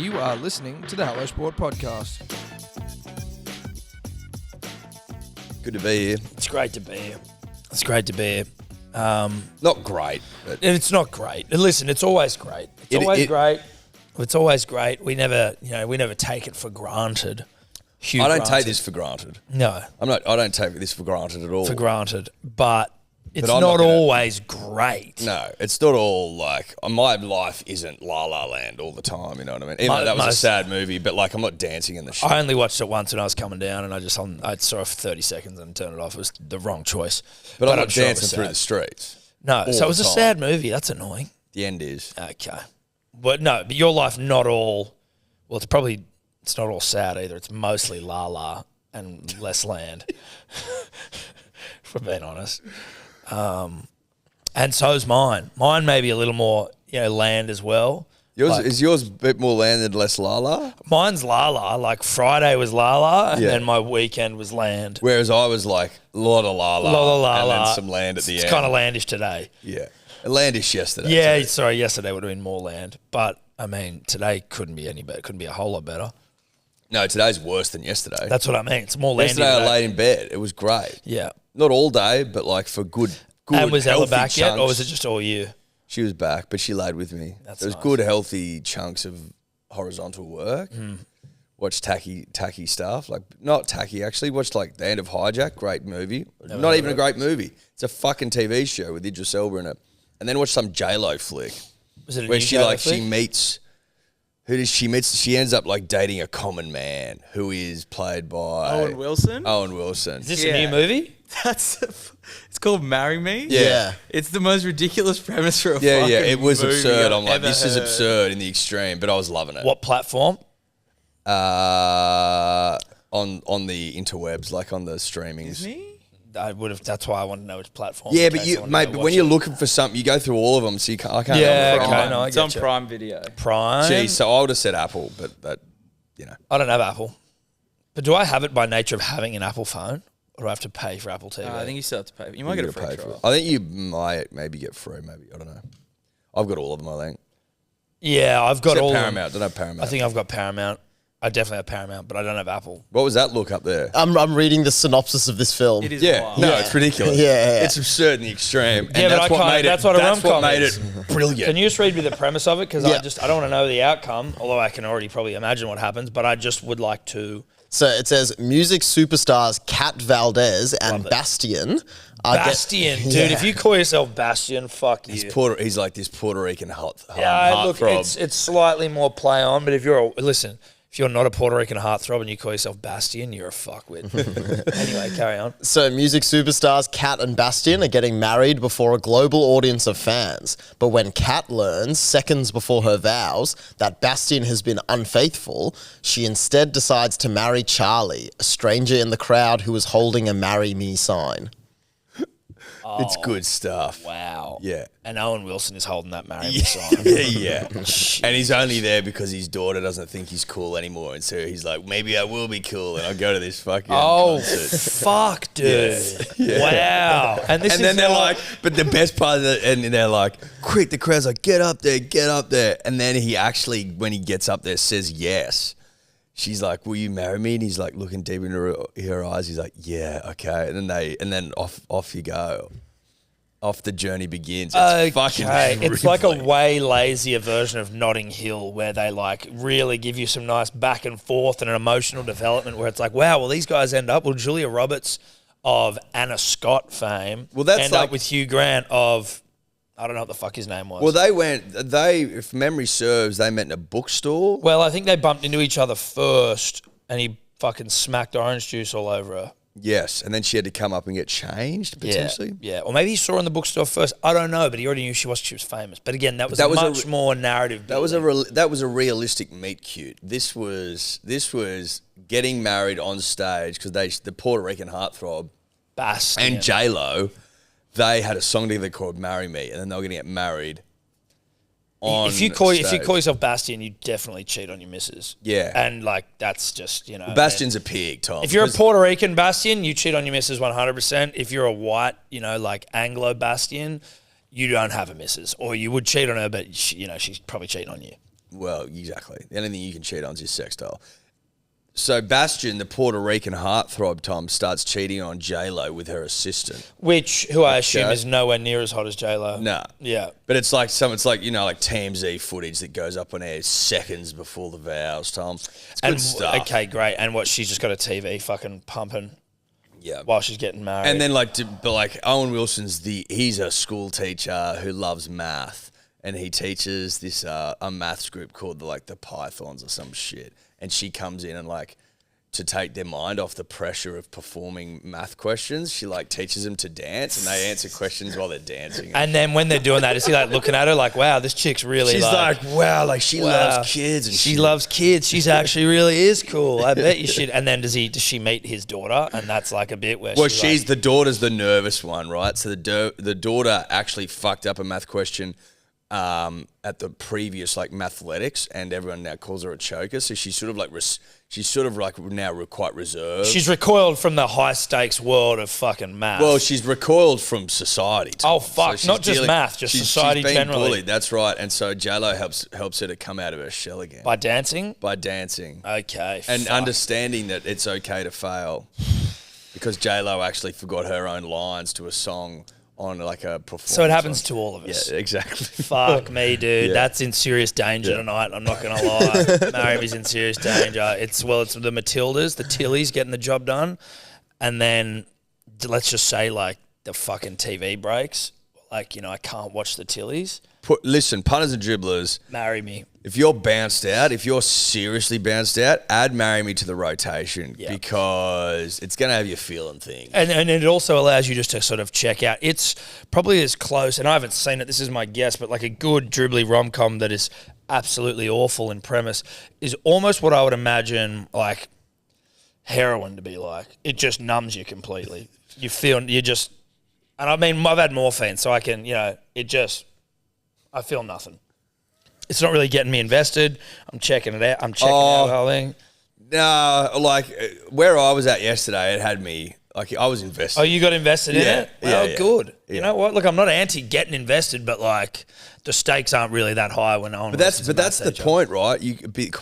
You are listening to the Hello Sport Podcast. Good to be here. It's great to be here. It's great to be here. Not great, but It's not great. Listen, it's always great. It's always great. It's always great. We never take it for granted. I don't take this for granted. No, I don't take this for granted at all. for granted. But it's I'm not not gonna- always great. No, it's not all like my life isn't La La Land all the time. You know what I mean? Even though that was a sad movie, but like I'm not dancing in the shit. I only watched it once when I was coming down, and I saw it for 30 seconds and turned it off. It was the wrong choice. But I'm not sure it was dancing through sad. the streets. No, all so it was the a time. sad movie. That's annoying. The end is. Okay. But no, but your life not all, well, it's not all sad either. It's mostly La La and less land, for being honest. And so's mine. Mine may be a little more, land as well. Is yours a bit more land and less La La? Mine's La La. Like Friday was La La, and Yeah. then my weekend was land. Whereas I was like a lot of La La, La La and La. then some land at the end. It's kind of landish today. Yeah, landish yesterday. Yeah, too. sorry, yesterday would have been more land. But, I mean, today couldn't be any better. Couldn't be a whole lot better. No, today's worse than yesterday. That's what I mean. It's more landy Yesterday I today. laid in bed. It was great. Yeah. Not all day, but like for good. And was Ella healthy back yet, or chunks. was it just all you? She was back, but she laid with me. That's It was nice. good, healthy chunks of horizontal work. Watched tacky stuff. Like, not tacky, actually. Watched, like, The End of Hijack. Great movie. Not even a great movie. It's a fucking TV show with Idris Elba in it. And then watched some J-Lo flick Was it a where new she, J-Lo like, flick? she meets... Who does she meet? She ends up, like, dating a common man who is played by... Owen Wilson? Owen Wilson. Is this Yeah. a new movie? It's called Marry Me. Yeah. It's the most ridiculous premise for a Yeah, fucking it was movie absurd. I've I'm like, ever this is heard. absurd in the extreme, but I was loving it. What platform? On the interwebs, like on the streamings. Disney? I would have. That's why I want to know which platform. Yeah, in but case I you, wanna mate, go but watch when you're it. looking for something, you go through all of them, so I can't. Yeah, remember. okay, no, I It's on get you. Prime Video. Prime. Geez, so I would have said Apple, but that, I don't have Apple, but do I have it by nature of having an Apple phone, or do I have to pay for Apple TV? I think you still have to pay. You might get a free pay for it. trial. I think you might maybe get free, maybe I don't know. I've got all of them. I think. yeah, I've got Except all. of them. Paramount. Don't have Paramount. I think I've got Paramount. I definitely have Paramount, but I don't have Apple. What was that look up there? I'm reading the synopsis of this film. It is Yeah, wild. no, it's ridiculous. Yeah. It's absurd in the extreme, and Yeah, but that's what made it. that's what a That's what rom-com made is. it brilliant. Can you just read me the premise of it? Because Yeah. I don't want to know the outcome, although I can already probably imagine what happens. But I just would like to. So it says music superstars Kat Valdez and Love it. Bastian. Bastion, dude. Yeah. If you call yourself Bastion, fuck you. He's like this Puerto Rican Yeah, look, heartthrob. it's slightly more play on, but if you're not a Puerto Rican heartthrob and you call yourself Bastion, you're a fuckwit. Anyway, carry on. So music superstars Kat and Bastian are getting married before a global audience of fans. But when Kat learns, seconds before her vows, that Bastian has been unfaithful, she instead decides to marry Charlie, a stranger in the crowd who is holding a "Marry Me" sign. It's good stuff. Wow. Yeah. And Owen Wilson is holding that marry me sign. Yeah. And he's only there because his daughter doesn't think he's cool anymore. And so he's like, maybe I will be cool and I'll go to this fucking concert. fuck, dude. Wow. And Then they're like, but the best part of it, and they're like, quick, the crowd's like, get up there, get up there. And then he actually, when he gets up there, says yes. She's like, will you marry me? And he's like looking deep into her eyes. He's like, yeah, okay. And then off you go. Off the journey begins. It's fucking It's like a dribbling. way lazier version of Notting Hill where they like really give you some nice back and forth and an emotional development where it's like, wow, well, these guys end up, well, Julia Roberts of Anna Scott fame end up with Hugh Grant of, I don't know what the fuck his name was. Well, if memory serves, they met in a bookstore. Well, I think they bumped into each other first and he fucking smacked orange juice all over her. Yes, and then she had to come up and get changed, potentially. Yeah. Or maybe he saw her in the bookstore first. I don't know, but he already knew she was famous. But again, that was much more narrative. That was a realistic meet cute. This was getting married on stage because the Puerto Rican heartthrob Bastian. and J-Lo, they had a song together called "Marry Me," and then they were going to get married. If you call yourself Bastian, you definitely cheat on your missus. Yeah. And like that's just, Bastian's a pig, Tom. if you're a Puerto Rican Bastian, you cheat on your missus 100%. If you're a white, like Anglo Bastian, you don't have a missus, or you would cheat on her, but she's probably cheating on you. Well, exactly. The only thing you can cheat on is your sextile. So Bastion, the Puerto Rican heartthrob, Tom, starts cheating on J-Lo with her assistant. Who I assume is nowhere near as hot as J-Lo. Nah. Yeah. But it's like like TMZ footage that goes up on air seconds before the vows, Tom. It's good stuff. Okay, great. And what, she's just got a TV fucking pumping while she's getting married. And then Owen Wilson's he's a school teacher who loves math, and he teaches this a maths group called the Pythons or some shit. And she comes in and to take their mind off the pressure of performing math questions, she teaches them to dance, and they answer questions while they're dancing. And then when they're doing that, is he looking at her wow, this chick's really she's wow, she loves kids, and she loves kids. She's actually really is cool. I bet you should. And then does she meet his daughter? And that's a bit where the daughter's the nervous one, right? So the daughter actually fucked up a math question at the previous mathletics, and everyone now calls her a choker. So she's sort of now quite reserved. She's recoiled from the high stakes world of fucking math. Well, she's recoiled from society. Oh fuck! So not just math, just society she's been generally. Bullied, that's right. And so J-Lo helps her to come out of her shell again by dancing. Okay, and understanding that it's okay to fail, because J-Lo actually forgot her own lines to a song on a performance. So it happens to all of us. Yeah, exactly. Fuck me, dude. Yeah. That's in serious danger tonight. I'm not going to lie. Mary's in serious danger. It's the Matildas, the Tillies getting the job done. And then let's just say the fucking TV breaks. I can't watch the Tillies. Listen, punters and dribblers. Marry me. If you're seriously bounced out, add Marry Me to the rotation, because it's going to have you feeling things. And it also allows you just to sort of check out. It's probably as close, and I haven't seen it, this is my guess, but a good dribbly rom-com that is absolutely awful in premise is almost what I would imagine heroin to be like. It just numbs you completely. And I mean, I've had morphine, so I can, I feel nothing. It's not really getting me invested. I'm checking it out. I'm checking out the whole thing. No, where I was at yesterday, it had me, I was invested. Oh, you got invested in it? Well, good. Yeah. You know what? Look, I'm not anti getting invested, but the stakes aren't really that high when no one. But that's the point, right?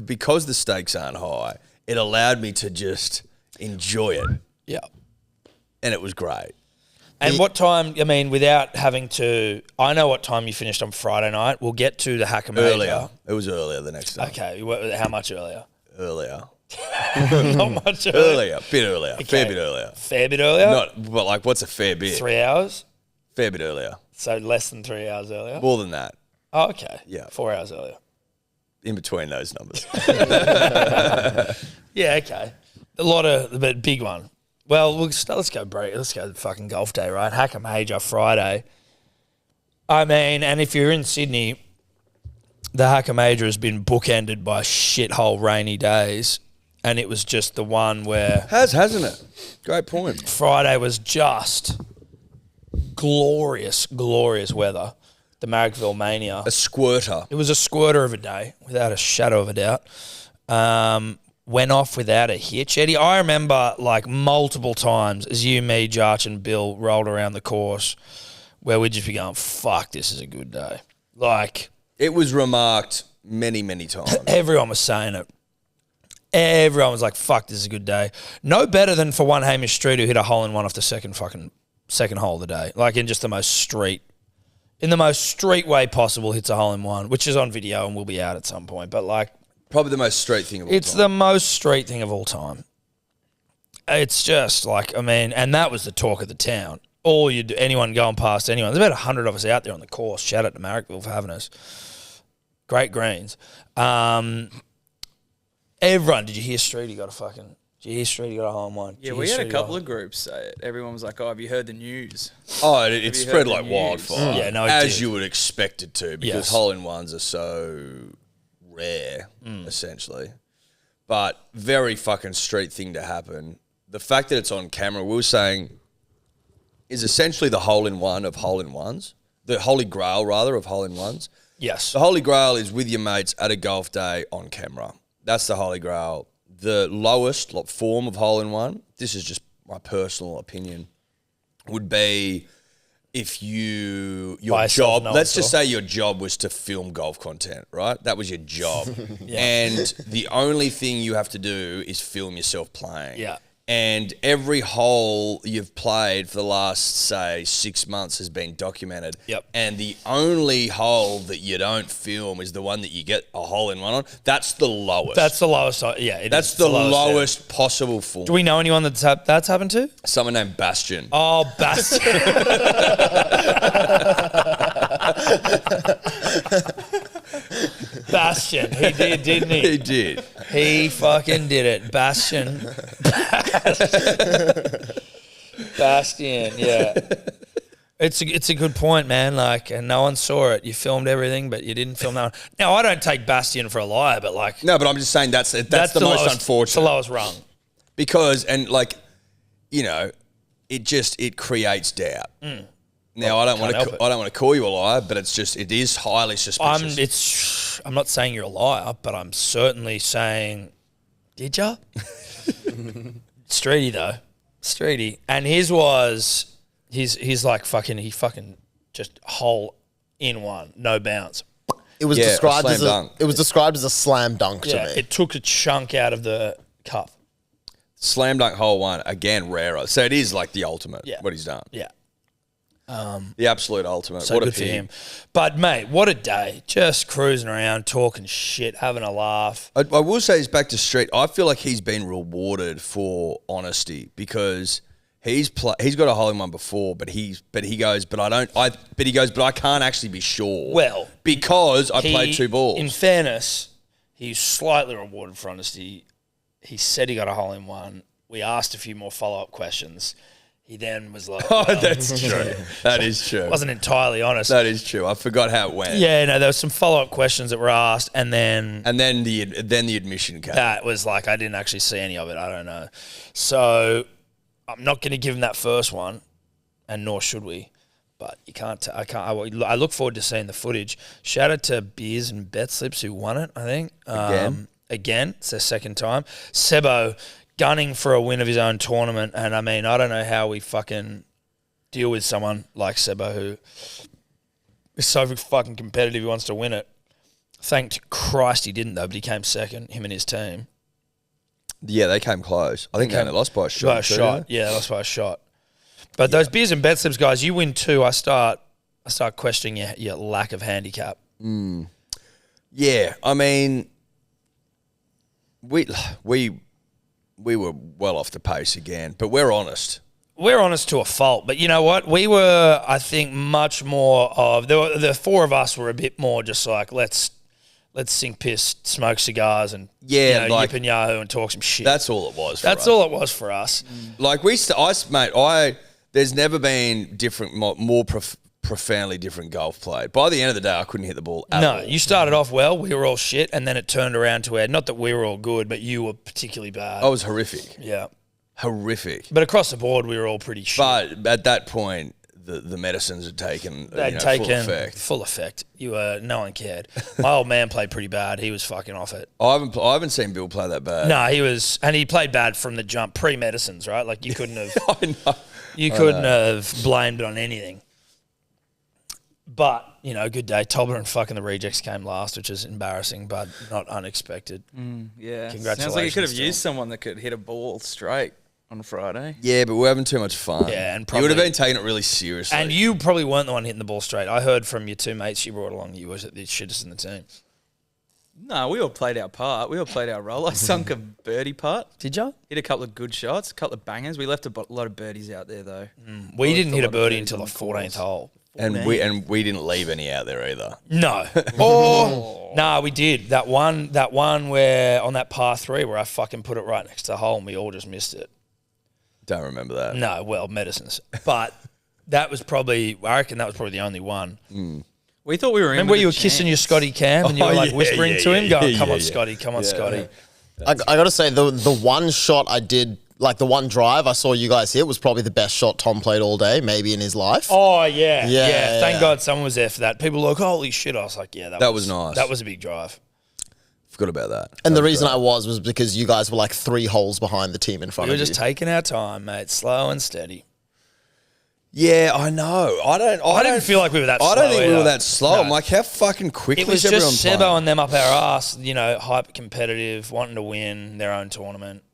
Because the stakes aren't high, it allowed me to just enjoy it. Yeah. And it was great. And what time, without having to, I know what time you finished on Friday night. We'll get to the Hacker Major. Earlier. It was earlier the next day. Okay. How much earlier? Earlier. Not much earlier. Bit earlier. Okay. Fair bit earlier. Fair bit earlier? But what's a fair bit? 3 hours? Fair bit earlier. So less than 3 hours earlier? More than that. Oh, okay. Yeah. 4 hours earlier. In between those numbers. Yeah, okay. But big one. Well, let's go break. Let's go fucking golf day, right? Hacker Major Friday. And if you're in Sydney, the Hacker Major has been bookended by shithole rainy days, and it was just the one where hasn't it? Great point. Friday was just glorious, glorious weather. The Marrickville Mania. A squirter. It was a squirter of a day, without a shadow of a doubt. Went off without a hitch, Eddie. I remember multiple times as you, me, Jarch and Bill rolled around the course where we'd just be going, fuck, this is a good day. It was remarked many, many times. Everyone was saying it. Everyone was like, fuck, this is a good day. No better than for one Hamish Street who hit a hole-in-one off the second hole of the day. In just the most street way possible, hits a hole-in-one, which is on video and will be out at some point. But probably the most street thing of all time. It's the most street thing of all time. It's just and that was the talk of the town. Anyone going past anyone. There's about 100 of us out there on the course. Shout out to Marrickville for having us. Great greens. Everyone, did you hear Streety got a hole-in-one? Yeah, we had a couple of groups say it. Everyone was like, have you heard the news? Oh, it spread like wildfire. Yeah, no, as you would expect it to, because hole-in-ones are so rare, essentially. But very fucking street thing to happen. The fact that it's on camera, we were saying, is essentially the hole-in-one of hole-in-ones. The Holy Grail, rather, of hole-in-ones. Yes. The Holy Grail is with your mates at a golf day on camera. That's the Holy Grail. The lowest form of hole-in-one, this is just my personal opinion, would be if your By yourself, job, no let's one just saw. say your job was to film golf content, right? That was your job. Yeah. And the only thing you have to do is film yourself playing. Yeah. And every hole you've played for the last, say, 6 months has been documented. Yep. And the only hole that you don't film is the one that you get a hole in one on. That's the lowest. That's the lowest. Yeah, That's the lowest possible form. Do we know anyone that's happened to? Someone named Bastion. Oh, Bastion. Bastion. He did, didn't he? He did. He fucking did it. Bastion. Bastion, yeah. It's a good point, man. Like, and no one saw it. You filmed everything, but you didn't film that one. Now, I don't take Bastion for a liar, but like... No, but I'm just saying that's the most lowest, unfortunate. It's the lowest rung. Because, and like, you know, it creates doubt. Now, I don't want to call you a liar, but it is highly suspicious. I'm not saying you're a liar, but I'm certainly saying, did ya? Streety though, Streety, and his was he's like he fucking just hole in one, no bounce. It was Yeah, described a as slam a dunk. it was described as a slam dunk to Yeah, me. it took a chunk out of the cup. Slam dunk hole one, again, rarer. So it is like the ultimate, Yeah. what he's done. Yeah, The absolute ultimate. so what good a for pig. him. But mate, what a day! Just cruising around, talking shit, having a laugh. I will say, he's back to Street. I feel like he's been rewarded for honesty because he's got a hole in one before, but he goes, but I can't actually be sure. Well, because I played 2 balls. In fairness, he's slightly rewarded for honesty. He said he got a hole in one. We asked a few more follow-up questions. He then was like, Oh, that's true. That is true. wasn't entirely honest. That is true. I forgot how it went. Yeah, no, there was some follow-up questions that were asked, and then the admission came. that was like, I didn't actually see any of it. I don't know. So I'm not going to give him that first one, and nor should we. But you can't. I look forward to seeing the footage. Shout out to Beers and Bet Slips who won it, I think. Again, it's their second time. Sebo gunning for a win of his own tournament, and I mean, I don't know how we fucking deal with someone like Sebo who is so fucking competitive. He wants to win it. Thank Christ he didn't though, but he came second. Him and his team. Yeah, they came close. I think they only lost by a shot. By a shot, yeah, they lost by a shot. But those Beers and Bet Slips guys, you win 2. I start questioning your lack of handicap. Yeah, I mean, we were well off the pace again, but we're honest. We're honest to a fault, but you know what? We were, I think, much more of the 4 of us were a bit more just like let's sink piss, smoke cigars, and yip and yahoo and talk some shit. That's all it was. That's all it was for us. Like there's never been different, more profoundly different golf played. By the end of the day, I couldn't hit the ball at all. You started off well. We were all shit, and then it turned around to where not that we were all good, but you were particularly bad. I was horrific. Yeah, Horrific. but across the board, we were all pretty shit. But at that point, the medicines had taken, full effect. No one cared. My old man played pretty bad. He was fucking off it. I haven't seen Bill play that bad. No, he played bad from the jump, pre-medicines, right? Like you couldn't have, I know. you couldn't have blamed it on anything. But good day. Tobler and fucking the rejects came last, which is embarrassing, but not unexpected. Yeah. Congratulations Sounds like you could have to used someone that could hit a ball straight on Friday. Yeah, but we're having too much fun. Yeah, and you would have probably- been taking it really seriously. And you probably weren't the one hitting the ball straight. I heard from your 2 mates you brought along. You were the shittest in the team. No, we all played our part. We all played our role. I sunk a birdie putt. Did you? Hit a couple of good shots, a couple of bangers. We left a lot of birdies out there, though. We didn't hit a lot of birdie birdies until on the the 14th course. hole. and we didn't leave any out there either. No. Nah, we did. That one where on that par 3 where I fucking put it right next to the hole and we all just missed it. Don't remember that. No, well, medicines. But I reckon that was probably the only one. We thought we were in. Remember where you were kissing your Scotty Cam and you were like whispering to him, going, come on, Scotty, come on, Scotty. I got to say, the one shot I did, like the one drive I saw you guys hit was probably the best shot Tom played all day, maybe in his life. Oh, yeah. Yeah. Thank God someone was there for that. People were like, holy shit. I was like, yeah, That was nice. That was a big drive. Forgot about that. And the reason I was because you guys were like 3 holes behind the team in front We were of you. just taking our time, mate, slow and steady. Yeah, I know. I didn't feel like we were that slow. I don't think we either. were that slow. No. I'm like, how fucking quickly It was is everyone just playing? Sebo and them up our ass, hyper competitive, wanting to win their own tournament.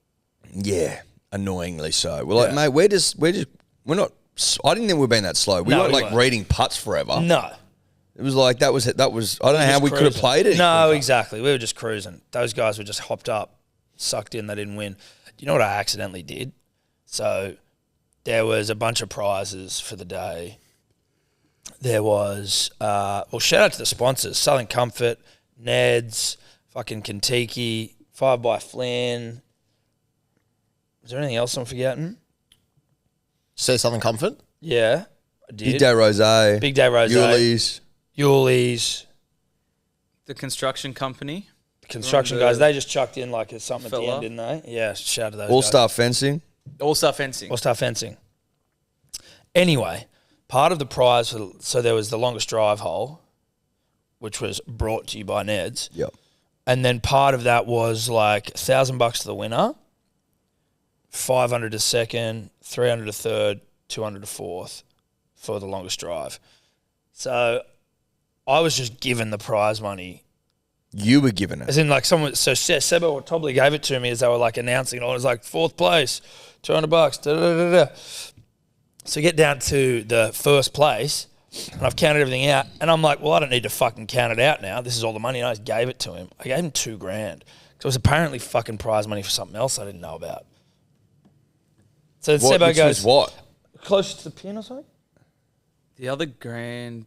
Yeah, annoyingly so. We're like, mate, we're not. I didn't think we were being that slow. We weren't like reading putts forever. No. It was like that was. I don't know how we could have played it. No, exactly. We were just cruising. Those guys were just hopped up, sucked in. They didn't win. Do you know what I accidentally did? So there was a bunch of prizes for the day. There was, shout out to the sponsors, Southern Comfort, Ned's, fucking Kentucky, 5 by Flynn. Is there anything else I'm forgetting? Say Southern Comfort? Yeah, I did. Big Day Rosé. Big Day Rosé. Yulee's. The construction company. Construction guys, they just chucked in like something at the end, didn't they? Yeah, shout out to those All guys. Star Fencing. All-Star Fencing. All-Star Fencing. Anyway, part of the prize, so there was the longest drive hole, which was brought to you by Ned's. Yep. And then part of that was like $1,000 to the winner, 500 to second, 300 to third, 200 to fourth for the longest drive. So I was just given the prize money. You were given it. As in like someone, so Sebo or Tobley gave it to me as they were like announcing it. I was like, 4th place, $200, da-da-da-da. So get down to the first place and I've counted everything out and I'm like, well, I don't need to fucking count it out now. This is all the money. And I just gave it to him. I gave him $2,000. So it was apparently fucking prize money for something else I didn't know about. So Sebo Which goes, was what? close to the pin or something? The other grand...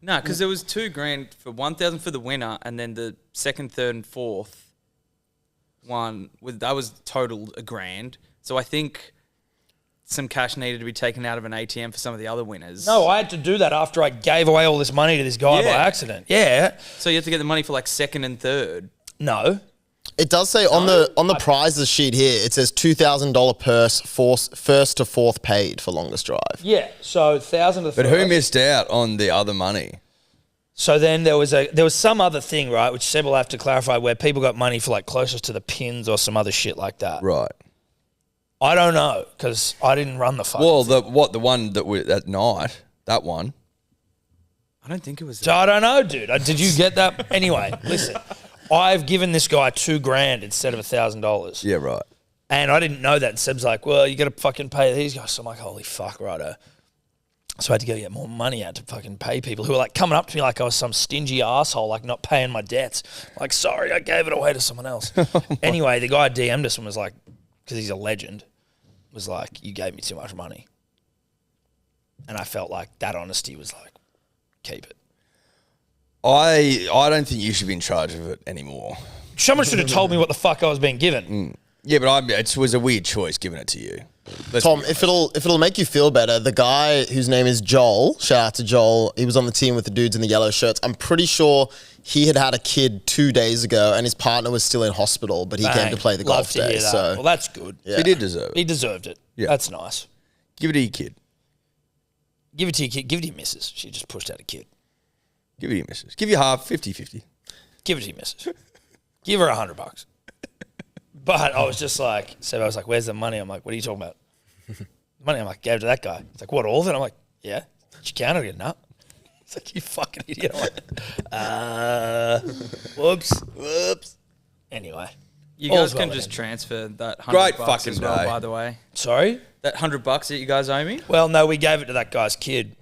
No, because there was $2,000 for 1,000 for the winner, and then the second, third, and fourth one that was total $1,000. So I think some cash needed to be taken out of an ATM for some of the other winners. No, I had to do that after I gave away all this money to this guy by accident. Yeah. So you have to get the money for like second and third. No. It does say on the prizes sheet here, it says $2,000 purse, first to fourth paid for longest drive. Yeah, so 1,000 to But who missed out on the other money? So then there was some other thing, right, which Seb will have to clarify, where people got money for like closest to the pins or some other shit like that. Right. I don't know because I didn't run the fuck. Well, the one that we at night, that one. I don't think it was... So I don't know, dude. Did you get that? Anyway, listen. I've given this guy $2,000 instead of $1,000. Yeah, right. And I didn't know that. And Seb's like, well, you got to fucking pay these guys. So I'm like, holy fuck, righto. So I had to go get more money out to fucking pay people who were like coming up to me like I was some stingy asshole, like not paying my debts. Like, sorry, I gave it away to someone else. Anyway, the guy DM'd us and was like, because he's a legend, was like, you gave me too much money. And I felt like that honesty was like, keep it. I don't think you should be in charge of it anymore. Someone should have told me what the fuck I was being given. Yeah, but it was a weird choice giving it to you. Tom, if it'll make you feel better, the guy whose name is Joel, shout out to Joel, he was on the team with the dudes in the yellow shirts. I'm pretty sure he had a kid 2 days ago and his partner was still in hospital, but he came to play the golf day. That. So Well, that's good. Yeah. He did deserve it. He deserved it. Yeah. That's nice. Give it to your kid. Give it to your kid. Give it to your missus. She just pushed out a kid. Give it to your missus. Give you half, 50-50. Give it to your missus. Give her $100. But I was just like, Seb, I was like, where's the money? I'm like, what are you talking about? Money? I'm like, gave it to that guy. He's like, what, all of it? I'm like, yeah. Did you count it? No. It's like, you fucking idiot. I'm like, whoops. Anyway. You guys all's can well just then. transfer that $100 Great as fucking well, day. by the way. Sorry? That $100 that you guys owe me? Well, no, we gave it to that guy's kid.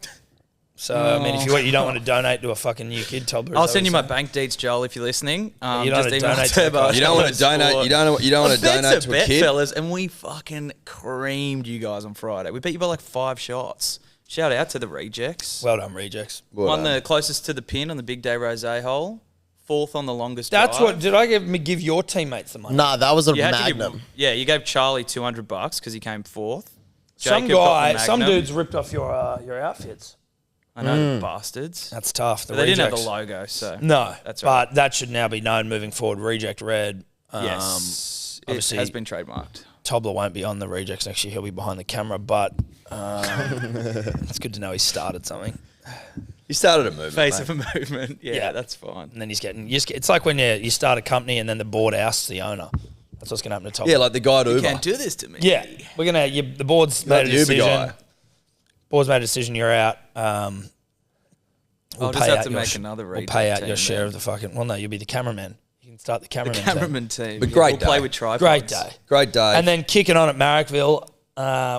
So, I mean, if you don't want to donate to a fucking new kid, Tolbert, I'll send you my bank deeds, Joel, if you're listening. You don't just want to email donate to that Turbo. guy. You don't want to donate. You don't want to donate to a kid. fellas, and we fucking creamed you guys on Friday. We beat you by like 5 shots. Shout out to the rejects. Well done, rejects. Won the closest to the pin on the Big Day Rosé hole. 4th on the longest That's drive. what, did I give your teammates the money? nah, that was a You had to give magnum. you gave Charlie $200 because he came 4th. Some Jacob got guy, the some Magnum. dudes ripped off your outfits. I know, the bastards. That's tough. But they didn't have the logo, so No, that's right. but that should now be known moving forward. Reject Red. Yes, it obviously, has been trademarked. Tobler won't be on the rejects next year. He'll be behind the camera, but it's good to know he started something. You started a movement. Face mate. of a movement. Yeah, Yeah. that's fine. And then it's like when you start a company and then the board ousts the owner. That's what's going to happen to Tobler. Yeah, like the guy at Uber. You can't do this to me. Yeah, we're gonna. The board's Not made a the Uber decision. guy. Board's made a decision. You're out. I'll just have to make another We'll reject pay out team your share then. of the fucking. Well, no, you'll be the cameraman. You can start the cameraman. The cameraman team. But great We'll play day. with tripods. Great day. Great day. And then kicking on at Marrickville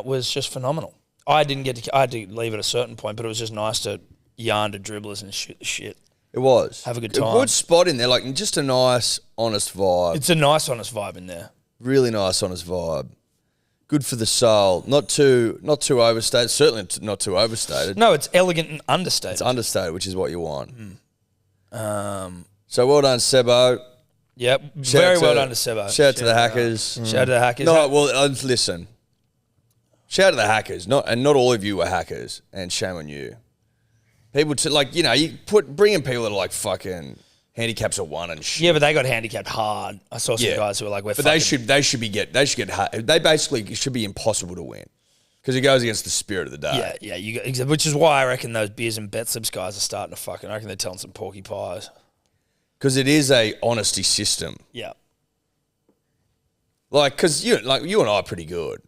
was just phenomenal. I had to leave at a certain point, but it was just nice to yarn to dribblers and shoot the shit. It was. Have a good A time. good spot in there, like just a nice, honest vibe. It's a nice, honest vibe in there. Really nice, honest vibe. Good for the soul. Not too overstated. Certainly not too overstated. No, it's elegant and understated. It's understated, which is what you want. So well done, Sebo. Yep, Shout very out well to- done to Sebo. Shout out to the hackers. Shout out to the hackers. No, well, listen. Shout out to the hackers. Not all of you were hackers, and shame on you. People bringing people that are like fucking handicaps of 1 and shit. Yeah, but they got handicapped hard. I saw some guys who were like, "We're." But fucking they should get. They basically should be impossible to win because it goes against the spirit of the day. Yeah, which is why I reckon those beers and bet slips guys are starting to fucking. I reckon they're telling some porky pies. Because it is a honesty system. Yeah, Like, because you and I are pretty good,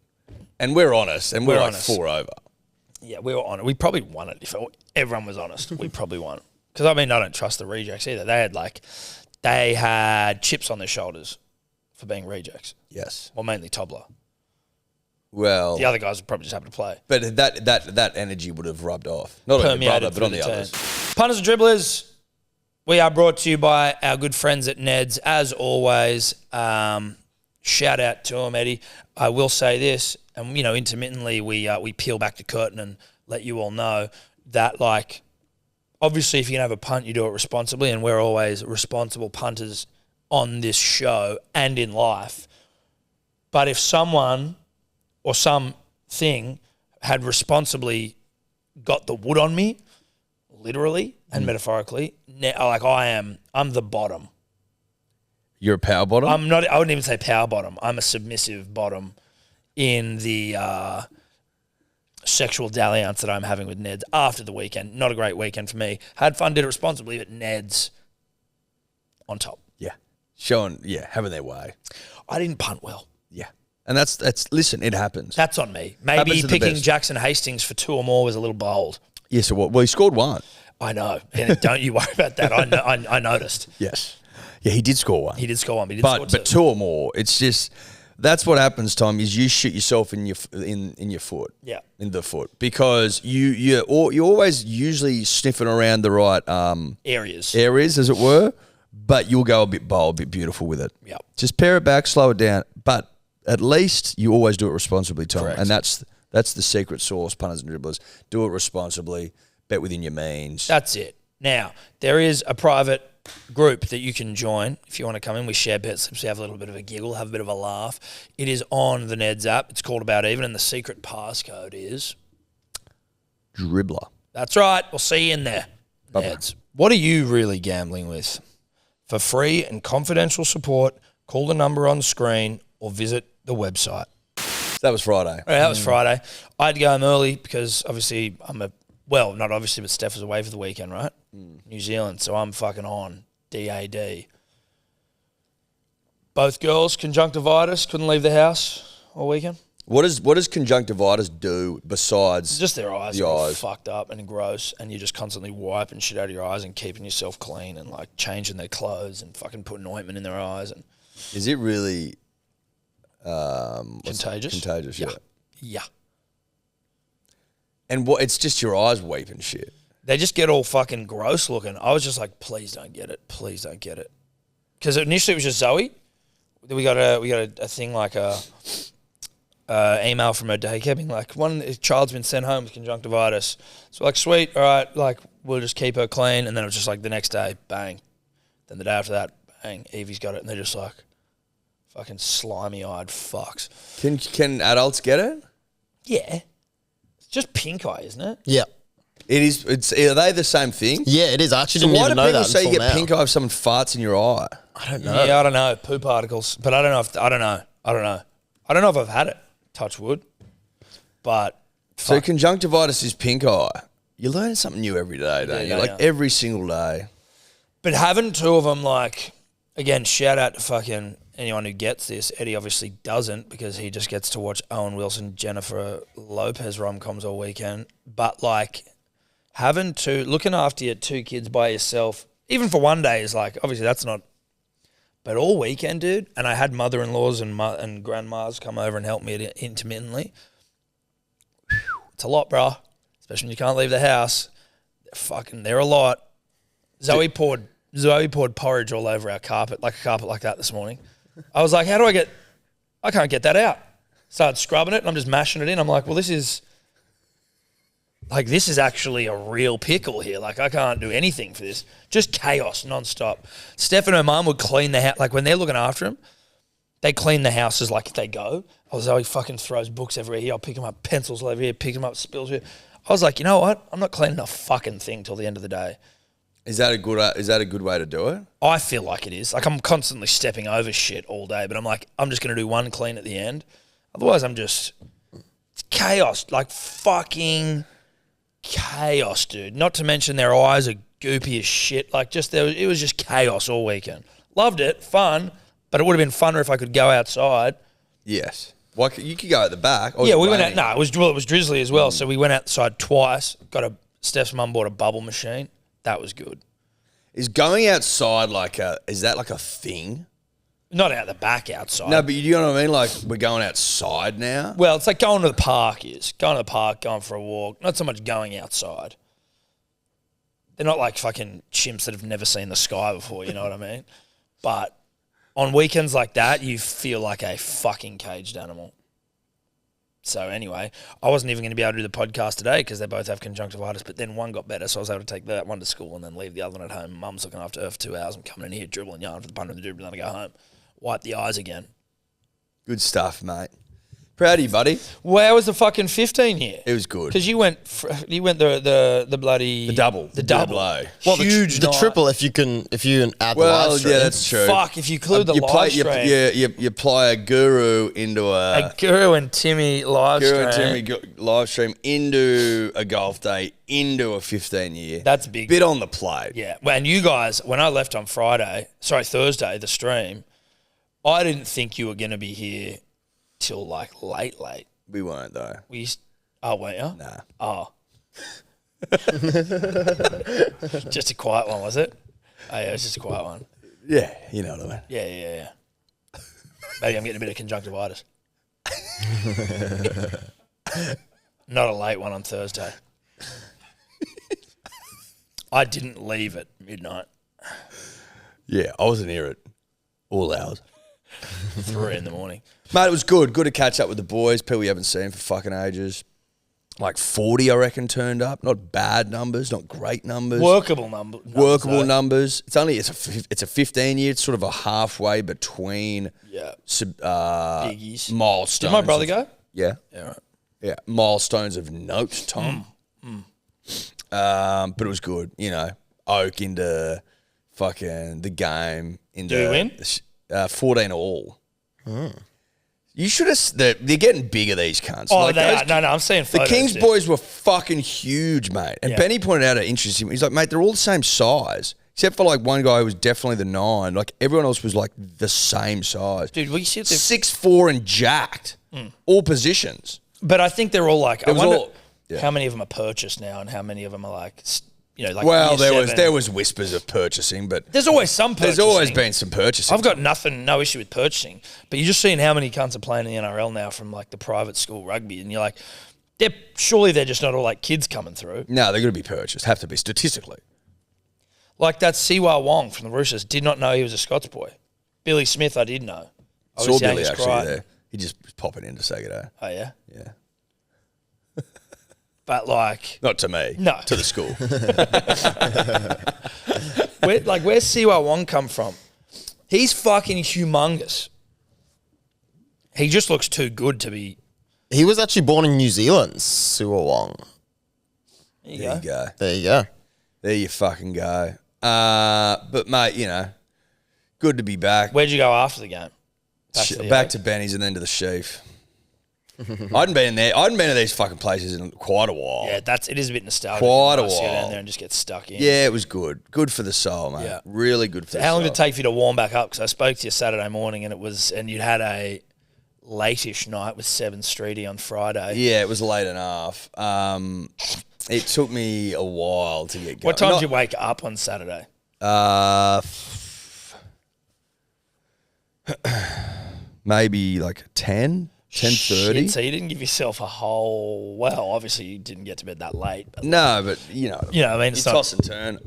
and we're honest, and we're like honest. 4 over. yeah, we were on it. We probably won it if everyone was honest. We probably won it because I don't trust the rejects either. They had chips on their shoulders for being rejects. Yes. Well, mainly Tobler. Well, The other guys would probably just happen to play. but that energy would have rubbed off. Not on your Permeated brother, but on through the team. others. Punters and dribblers, we are brought to you by our good friends at Ned's. As always, shout out to them, Eddie. I will say this, and intermittently we peel back the curtain and let you all know that, like, obviously if you're going to have a punt, you do it responsibly, and we're always responsible punters on this show and in life. But if someone or something had responsibly got the wood on me, literally and metaphorically, I'm the bottom. You're a power bottom? I wouldn't even say power bottom. I'm a submissive bottom in the sexual dalliance that I'm having with Ned's after the weekend. Not a great weekend for me. Had fun, did it responsibly, but Ned's on top. Yeah. Having their way. I didn't punt well. Yeah. And that's listen, it happens. That's on me. Maybe Happens to the picking best. Jackson Hastings for 2 or more was a little bold. Yeah, so what? Well, he scored 1. I know. And don't you worry about that. I noticed. Yes. Yeah, he did score 1. He did score 1, but he didn't score But 2 or more, it's just that's what happens, Tom, is you shoot yourself in your foot. Yeah. In the foot. Because you're always usually sniffing around the right areas, as it were, but you'll go a bit bold, a bit beautiful with it. Yeah. Just pare it back, slow it down, but at least you always do it responsibly, Tom. Correct. And that's the secret sauce, punters and dribblers. Do it responsibly, bet within your means. That's it. Now, there is a private group that you can join if you want to come in. We share bet slips, we have a little bit of a giggle, have a bit of a laugh. It is on the Ned's app. It's called About Even, and the secret passcode is... Dribbler. That's right. We'll see you in there. Ned's. What are you really gambling with? For free and confidential support, call the number on the screen or visit the website. That was Friday. All right, that was Friday. I had to go home early because obviously not obviously, but Steph was away for the weekend, right? New Zealand, so I'm fucking on DAD. Both girls, conjunctivitis, couldn't leave the house all weekend. What does conjunctivitis do besides Just their eyes the are all eyes? fucked up and gross, and you're just constantly wiping shit out of your eyes and keeping yourself clean and like changing their clothes and fucking putting ointment in their eyes. And Is it really contagious? Contagious, yeah. Yeah. And what? It's just your eyes weeping shit. They just get all fucking gross looking. I was just like, please don't get it. Please don't get it. Because initially it was just Zoe. Then we got a thing like a email from her daycare being like, one child's been sent home with conjunctivitis. So like, sweet, all right, like we'll just keep her clean. And then it was just like the next day, bang. Then the day after that, bang, Evie's got it. And they're just like fucking slimy-eyed fucks. Can adults get it? Yeah. It's just pink eye, isn't it? Yeah. It is. Are they the same thing? Yeah, it is. I actually So didn't why even do know people that say you until get now. pink eye if someone farts in your eye? I don't know. Yeah, I don't know. Poo particles. But I don't know. I don't know if I've had it. Touch wood. But So conjunctivitis is pink eye. You learn something new every day, don't you? Yeah, Like yeah. every single day. But having 2 of them, like, Again, shout out to fucking anyone who gets this. Eddie obviously doesn't because he just gets to watch Owen Wilson, Jennifer Lopez rom-coms all weekend. But like looking after your 2 kids by yourself, even for one day is like, obviously that's not, but all weekend, dude. And I had mother-in-laws and grandmas come over and help me intermittently. It's a lot, bro. Especially when you can't leave the house. They're a lot. Zoe poured porridge all over our carpet, like a carpet like that this morning. I was like, I can't get that out. Started scrubbing it and I'm just mashing it in. I'm like, well, this is actually a real pickle here. Like, I can't do anything for this. Just chaos nonstop. Steph and her mum would clean the house. Like, when they're looking after him, they clean the houses like they go. Zoe fucking throws books everywhere here. I'll pick them up, pencils over here, pick them up, spills here. I was like, you know what? I'm not cleaning a fucking thing till the end of the day. Is that a good way to do it? I feel like it is. Like, I'm constantly stepping over shit all day, but I'm like, I'm just going to do one clean at the end. Otherwise, it's chaos. Like, fucking chaos, dude. Not to mention their eyes are goopy as shit. Like, it was just chaos all weekend. Loved it, fun, but it would have been funner if I could go outside. Yes. Well, you could go at the back. Yeah, we went out. No, it was drizzly as well, so we went outside twice. Steph's mum bought a bubble machine. That was good. Is going outside is that like a thing? Not out the back outside. No, but you know what I mean? Like, we're going outside now? Well, it's like going to the park going to the park, going for a walk. Not so much going outside. They're not like fucking chimps that have never seen the sky before, you know what I mean? But on weekends like that, you feel like a fucking caged animal. So anyway, I wasn't even going to be able to do the podcast today because they both have conjunctivitis, but then one got better, so I was able to take that one to school and then leave the other one at home. Mum's looking after her for 2 hours. I'm coming in here, dribbling yarn for the punter and the dribbling, and then I go home. Wipe the eyes again. Good stuff, mate. Proud of you, buddy. Well, how was the fucking 15 year? It was good. Because you went the bloody... The double. The double. Well, Huge the night. triple if you can add the live Well, stream. yeah, that's true. Fuck, if you include the live stream. You play a guru into A Guru and Timmy live stream. live stream into a golf day, into a 15 year. That's big. Bit on the plate. Yeah. And you guys, when I left on Thursday, the stream, I didn't think you were going to be here till like late. We weren't though. Weren't you? Nah. Oh. Just a quiet one, was it? Oh, yeah, it was just a quiet one. Yeah, you know what I mean. Yeah. Maybe I'm getting a bit of conjunctivitis. Not a late one on Thursday. I didn't leave at midnight. Yeah, I wasn't here at all hours. 3 in the morning. Mate, it was good. Good to catch up with the boys. People you haven't seen for fucking ages. Like 40, I reckon, turned up. Not bad numbers, not great numbers. Workable numbers. Workable numbers. It's a 15 year. It's sort of a halfway between biggies. milestones. Did my brother go? Yeah. Yeah, right. Yeah. Milestones of note, Tom. But it was good. You know, Oak into fucking the game. Into Do we win? 14 all. You should have. They're getting bigger, these cunts. Oh, like they those are. No, I'm seeing The photos. Kings dude. boys were fucking huge, mate. And Yeah. Benny pointed out an interesting. He's like, mate, they're all the same size, except for like one guy who was definitely the 9. Like everyone else was like the same size. Dude, we see 6'4" and jacked, all positions. But I think they're all like, I was wonder all- yeah. how many of them are purchased now and how many of them are like, like Well, year 7. there was whispers of purchasing, but There's always some purchasing. there's always been some purchasing. I've got no issue with purchasing, but you're just seeing how many cunts are playing in the NRL now from like the private school rugby, and you're like, surely they're just not all like kids coming through. No, they're going to be purchased. Have to be statistically. Like that Siwa Wong from the Roosters, did not know he was a Scots boy. Billy Smith, I did know. I Saw was Billy Angus actually Crichton. there. He just was popping in to say good day. Oh yeah, Yeah. but like, Not to me. No. To the school. where's Siwa Wong come from? He's fucking humongous. He just looks too good to be. He was actually born in New Zealand, Siwa Wong. There you There go. you go. There you go. There you fucking go. But mate, you know, good to be back. Where'd you go after the game? Back to Benny's and then to the Sheaf. I hadn't been there. I hadn't been to these fucking places in quite a while. Yeah, it is a bit nostalgic. Quite a Nice to go down while. there and just get stuck in. Yeah, it was good. Good for the soul, mate. Yeah. Really good for the soul. How long did it take for you to warm back up? Because I spoke to you Saturday morning and you'd had a late-ish night with Seven Streety on Friday. Yeah, it was late enough. It took me a while to get going. What time did you wake up on Saturday? Maybe like 10, 10:30. So you didn't give yourself a whole... Well, obviously you didn't get to bed that late. But No, but you know. you know what I mean? You It's not- toss and turn.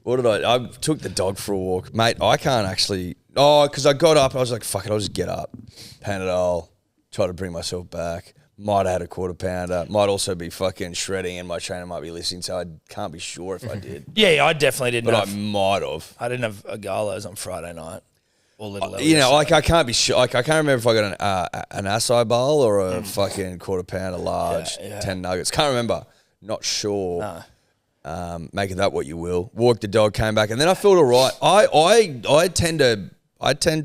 What did I took the dog for a walk. Mate, I can't actually... Oh, because I got up. I was like, fuck it, I'll just get up. Panadol. Try to bring myself back. Might have had a quarter pounder. Might also be fucking shredding and my trainer might be listening, so I can't be sure if I did. Yeah, I definitely didn't But I have... might have. I didn't have a galas on Friday night. Or little You know, Elliot. like I can't be sure. Like I can't remember if I got an acai bowl or a fucking quarter pounder large, Yeah, yeah. 10 nuggets. Can't remember. Not sure. No. Make of that what you will. Walked the dog, came back, and then I felt all right. I tend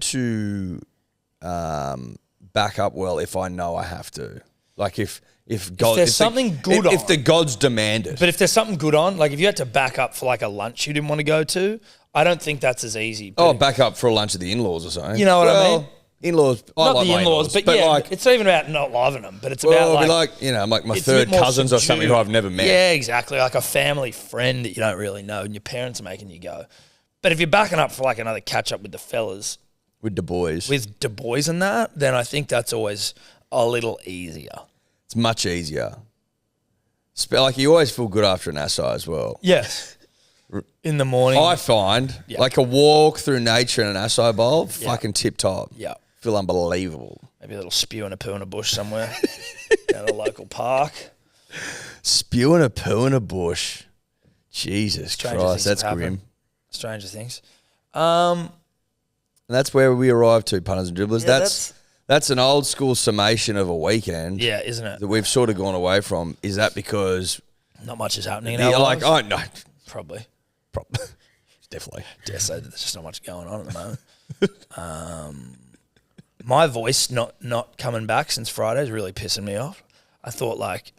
to back up well if I know I have to. Like if God, there's something good if on. the gods demand it. But if there's something good on, like if you had to back up for like a lunch you didn't want to go to, I don't think that's as easy. But Oh, back up for a lunch at the in-laws or something. You know what I mean? In-laws. I not like the my in-laws, but yeah, like, it's not even about not loving them, but it's well, about it'll like, be like, you know, like my it's a bit third more cousins or something who subdued. I've never met. Yeah, exactly. Like a family friend that you don't really know and your parents are making you go. But if you're backing up for like another catch up with the fellas, With the boys. with Du Bois and that, then I think that's always a little easier. It's much easier. Like you always feel good after an acai as well. Yes. In the morning. I find Yeah. like a walk through nature in an acai bowl, fucking tip top. Yeah. Feel unbelievable. Maybe a little spew and a poo in a bush somewhere down a local park. Spewing a poo in a bush. Jesus Stranger Christ, things that's have grim. happened. Stranger things. And that's where we arrive to, punters and dribblers. Yeah, that's an old school summation of a weekend Yeah, isn't it? that we've sort of gone away from. Is that because Not much is happening in you're our like, lives. oh no, Probably. definitely. Dare say that there's just not much going on at the moment. My voice not coming back since Friday is really pissing me off. I thought like,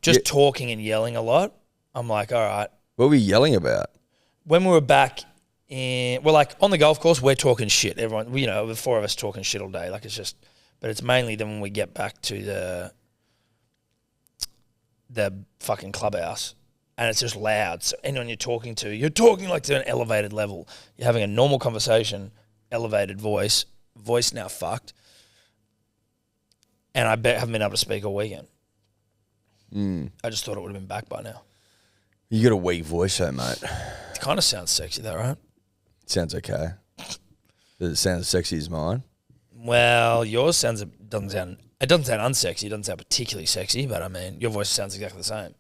just talking and yelling a lot. I'm like, all right. What were we yelling about? When we were back like on the golf course, we're talking shit. Everyone, the four of us talking shit all day. Like but it's mainly then when we get back to the fucking clubhouse and it's just loud. So anyone you're talking like to an elevated level. You're having a normal conversation, elevated voice now fucked. And I haven't been able to speak all weekend. I just thought it would have been back by now. You got a weak voice, though, mate. It kind of sounds sexy though, right? Sounds okay. Does it sound as sexy as mine? Well, yours doesn't sound unsexy. It doesn't sound particularly sexy, but I mean, your voice sounds exactly the same.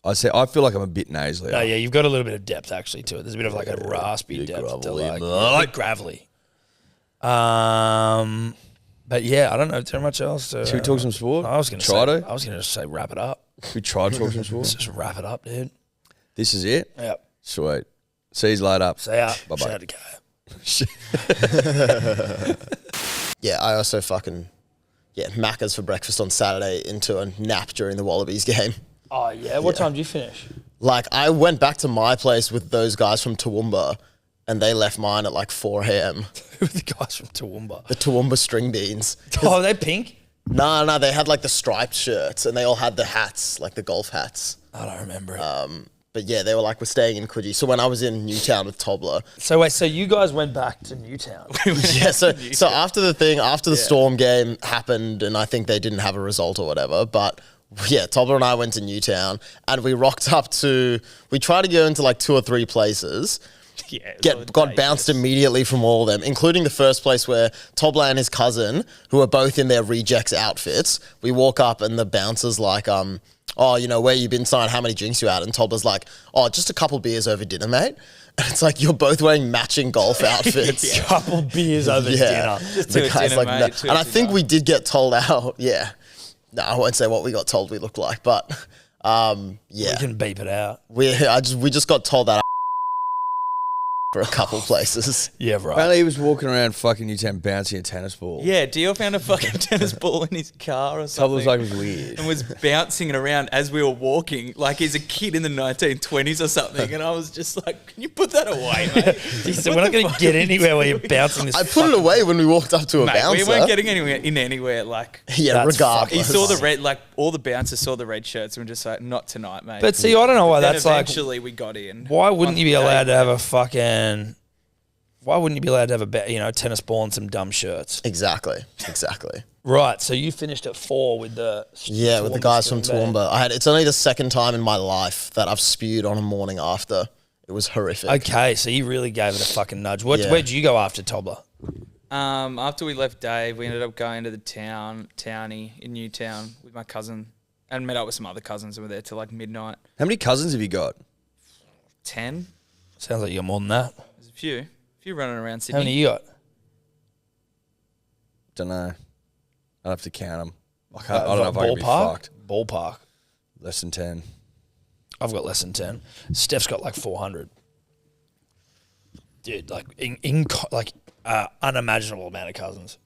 I feel like I'm a bit nasally. No, yeah, you've got a little bit of depth actually to it. There's a bit of like a raspy depth to gravelly, like mate. a bit gravelly. But yeah, I don't know too much else. Should we talk some sport? I was going to say wrap it up. We try to talk some sport. Let's just wrap it up, dude. This is it? Yep. Sweet. See you later. See ya. Bye-bye. Shout out to Gaia. Yeah, I also Macca's for breakfast on Saturday into a nap during the Wallabies game. Oh yeah. What time did you finish? Like, I went back to my place with those guys from Toowoomba, and they left mine at like 4 a.m. Who were the guys from Toowoomba? The Toowoomba string beans. Oh, are they pink? No, they had like the striped shirts, and they all had the hats, like the golf hats. I don't remember it. But yeah, they were like, we're staying in Coogee. So when I was in Newtown with Tobler, So wait, so you guys went back to Newtown? yeah, so after the Storm game happened, and I think they didn't have a result or whatever, but yeah, Tobler and I went to Newtown, and we rocked up we tried to go into like 2 or 3 places. Got bounced immediately from all of them, including the first place where Tobler and his cousin, who are both in their rejects outfits, we walk up and the bouncer's like, oh, where you been, son? How many drinks you had? And Tobler's like, oh, just a couple beers over dinner, mate. And it's like, you're both wearing matching golf outfits. Couple beers over dinner. Just to a dinner, mate, And I think we did get told out. Yeah. No, I won't say what we got told we looked like, but yeah. We can beep it out. We just got told that for a couple places. Yeah, right. Apparently he was walking around fucking Newtown bouncing a tennis ball. Yeah, Dio found a fucking tennis ball in his car or Top something. was like, it was weird. And was bouncing it around as we were walking, like he's a kid in the 1920s or something. And I was just like, "Can you put that away, mate?" He said, we're not going to get anywhere where you're bouncing this. I put it away when we walked up to a Mate, bouncer. we weren't getting anywhere. Like, yeah, That's regardless. he saw the red, like all the bouncers saw the red shirts and were just like, "Not tonight, mate." But see, I don't know why Then that's like. eventually we got in. Why wouldn't you be On the allowed day. to have a fucking? Why wouldn't you be allowed to have a tennis ball and some dumb shirts? Exactly. Right. So you finished at 4 with the Yeah, with the guys from Toowoomba. Toowoomba. It's only the second time in my life that I've spewed on a morning after. It was horrific. Okay, so you really gave it a fucking nudge. Yeah. Where'd you go after Tobler? After we left Dave, we ended up going to the townie in Newtown with my cousin and met up with some other cousins and were there till like midnight. How many cousins have you got? 10. Sounds like you got more than that. There's a few running around How Sydney. many you got? Don't know. I'll have to count them. I don't know if I can be fucked. Ballpark. Less than 10. I've got less than 10. Steph's got like 400. Dude, like unimaginable amount of cousins.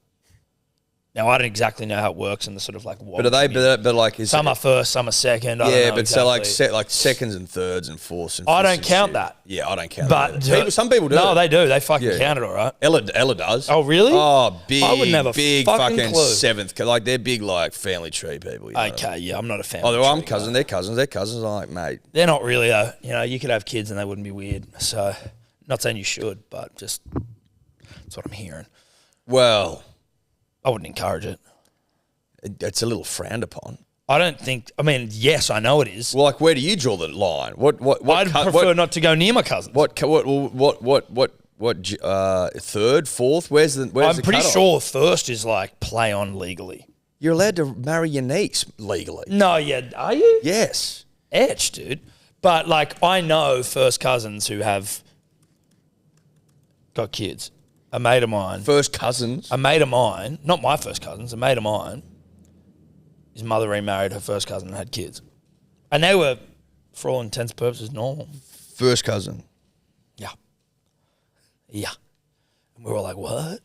Now I don't exactly know how it works in the sort of like what. But are they? But like, is Some are first, some are second. I don't yeah, know but exactly. so like seconds and thirds and fourths and. I fifths don't and count shit. that. Yeah, I don't count But that. Some people do. No, they do. They fucking Yeah. count it, all right. Ella does. Oh, really? Oh, big. I wouldn't have a big fucking clue. seventh. Like they're big, like family tree people. You know? Okay, yeah, I'm not a fan. Oh, of they're the I'm tree, cousins. but They're cousins. They're cousins. I'm like, mate. They're not really though. You know, you could have kids and they wouldn't be weird. So, not saying you should, but just that's what I'm hearing. Well, I wouldn't encourage it. it's a little frowned upon. I don't think. I mean, yes, I know it is. Well, like, where do you draw the line? What? I'd prefer not to go near my cousins. What? Third, fourth? Where's the? I'm the pretty cutoff? sure first is like play on legally. You're allowed to marry your niece legally. No, yeah, are you? Yes. Etch, dude. But like, I know first cousins who have got kids. A mate of mine. First cousins. A mate of mine, not my first cousins, a mate of mine, his mother remarried her first cousin and had kids. And they were, for all intents and purposes, normal. First cousin. Yeah. Yeah. And we were all like, what?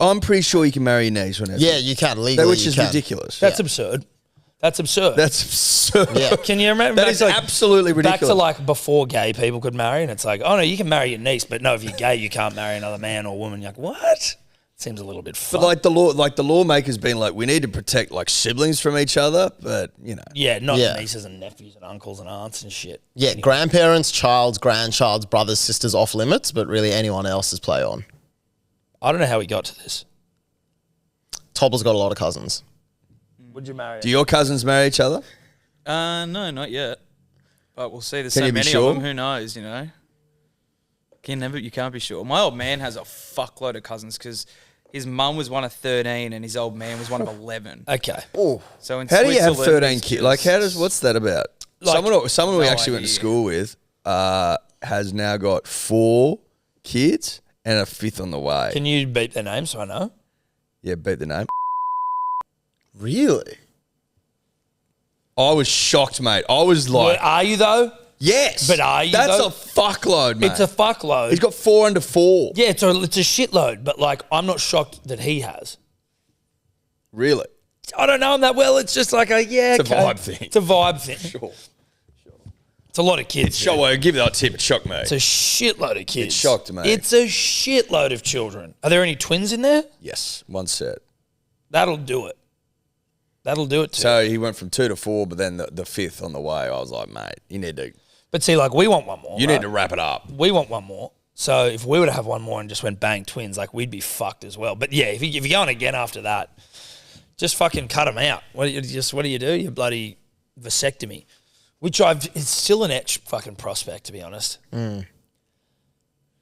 I'm pretty sure you can marry your niece whenever. Yeah, you can legally. Which you is can. ridiculous. That's absurd. That's absurd. That's absurd. Yeah. Can you remember? That back is to, like, absolutely ridiculous. Back to like before gay people could marry, and it's like, oh no, you can marry your niece, but no, if you're gay, you can't marry another man or woman. You're like, what? Seems a little bit But fucked. like the lawmakers being like, we need to protect like siblings from each other, but you know. Yeah, not Yeah. nieces and nephews and uncles and aunts and shit. Yeah, grandparents, child's, grandchild's, brothers, sisters off limits, but really anyone else is play on. I don't know how we got to this. Tobble's got a lot of cousins. Would you marry? Do your cousins marry each other? No, not yet. But we'll see. There's Can so you be many sure? of them. Who knows? You know. You can't be sure. My old man has a fuckload of cousins because his mum was one of 13 and his old man was one of 11. Okay. So in How do you have Switzerland, 13 it's kids? Like, just- what's that about? Like, someone we no actually went to idea. school with has now got 4 kids and a 5th on the way. Can you beep their name so I know? Yeah, beat the name. Really? I was shocked, mate. I was like, Well, are you though? yes. But are you, That's though? a fuckload, mate. It's a fuckload. He's got 4 under 4. Yeah, it's a shitload. But like, I'm not shocked that he has. Really? I don't know him that well. It's just like It's a vibe thing. It's a vibe thing. Sure. It's a lot of kids. Shock, dude. well, give that tip. It shocked me. It's a shitload of kids. It shocked me. It's a shitload of children. Are there any twins in there? Yes, one set. That'll do it. That'll do it too. So he went from 2 to 4, but then the 5th on the way. I was like, mate, you need But like, we want one more. to wrap it up. We want one more. So if we were to have one more and just went bang twins, like we'd be fucked as well. But yeah, if you're going again after that, just fucking cut them out. What do you do? You bloody vasectomy, which it's still an etch fucking prospect, to be honest.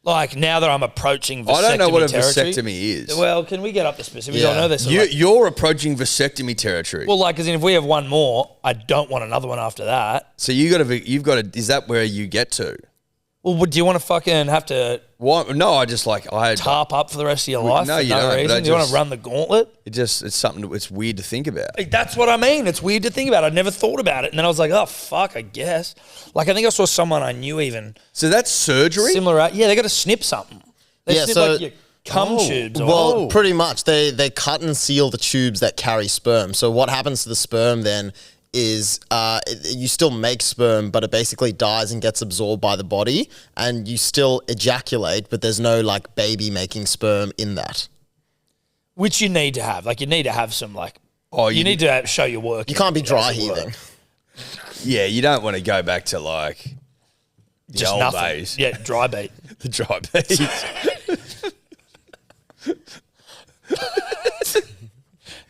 Like now that I'm approaching vasectomy I don't know what a territory- vasectomy is. Well, can we get up the specifics? Yeah. I know this. You're approaching vasectomy territory. Well, like, as in if we have one more, I don't want another one after that. So you've got to. Is that where you get to? Well, do you want to fucking have to What? No, I just like I tarp up for the rest of your life no, for you no don't, but reason? I Do you want just- to run the gauntlet? it's something it's weird to think about. That's what I mean. It's weird to think about. I'd never thought about it. And then I was like, oh, fuck, I guess. Like, I think I saw someone I knew even So that's surgery. similar. Yeah, they got to snip something. They Yeah, snip so- like your cum tubes. Or Well, pretty much. They cut and seal the tubes that carry sperm. So what happens to the sperm then is you still make sperm, but it basically dies and gets absorbed by the body, and you still ejaculate, but there's no like baby making sperm in that. which you need to have. Like, you need to have some, like, Oh, you need to show your work. You can't be dry heaving. Yeah, you don't want to go back to like the Just old nothing. days. Yeah, dry beat. The dry beat.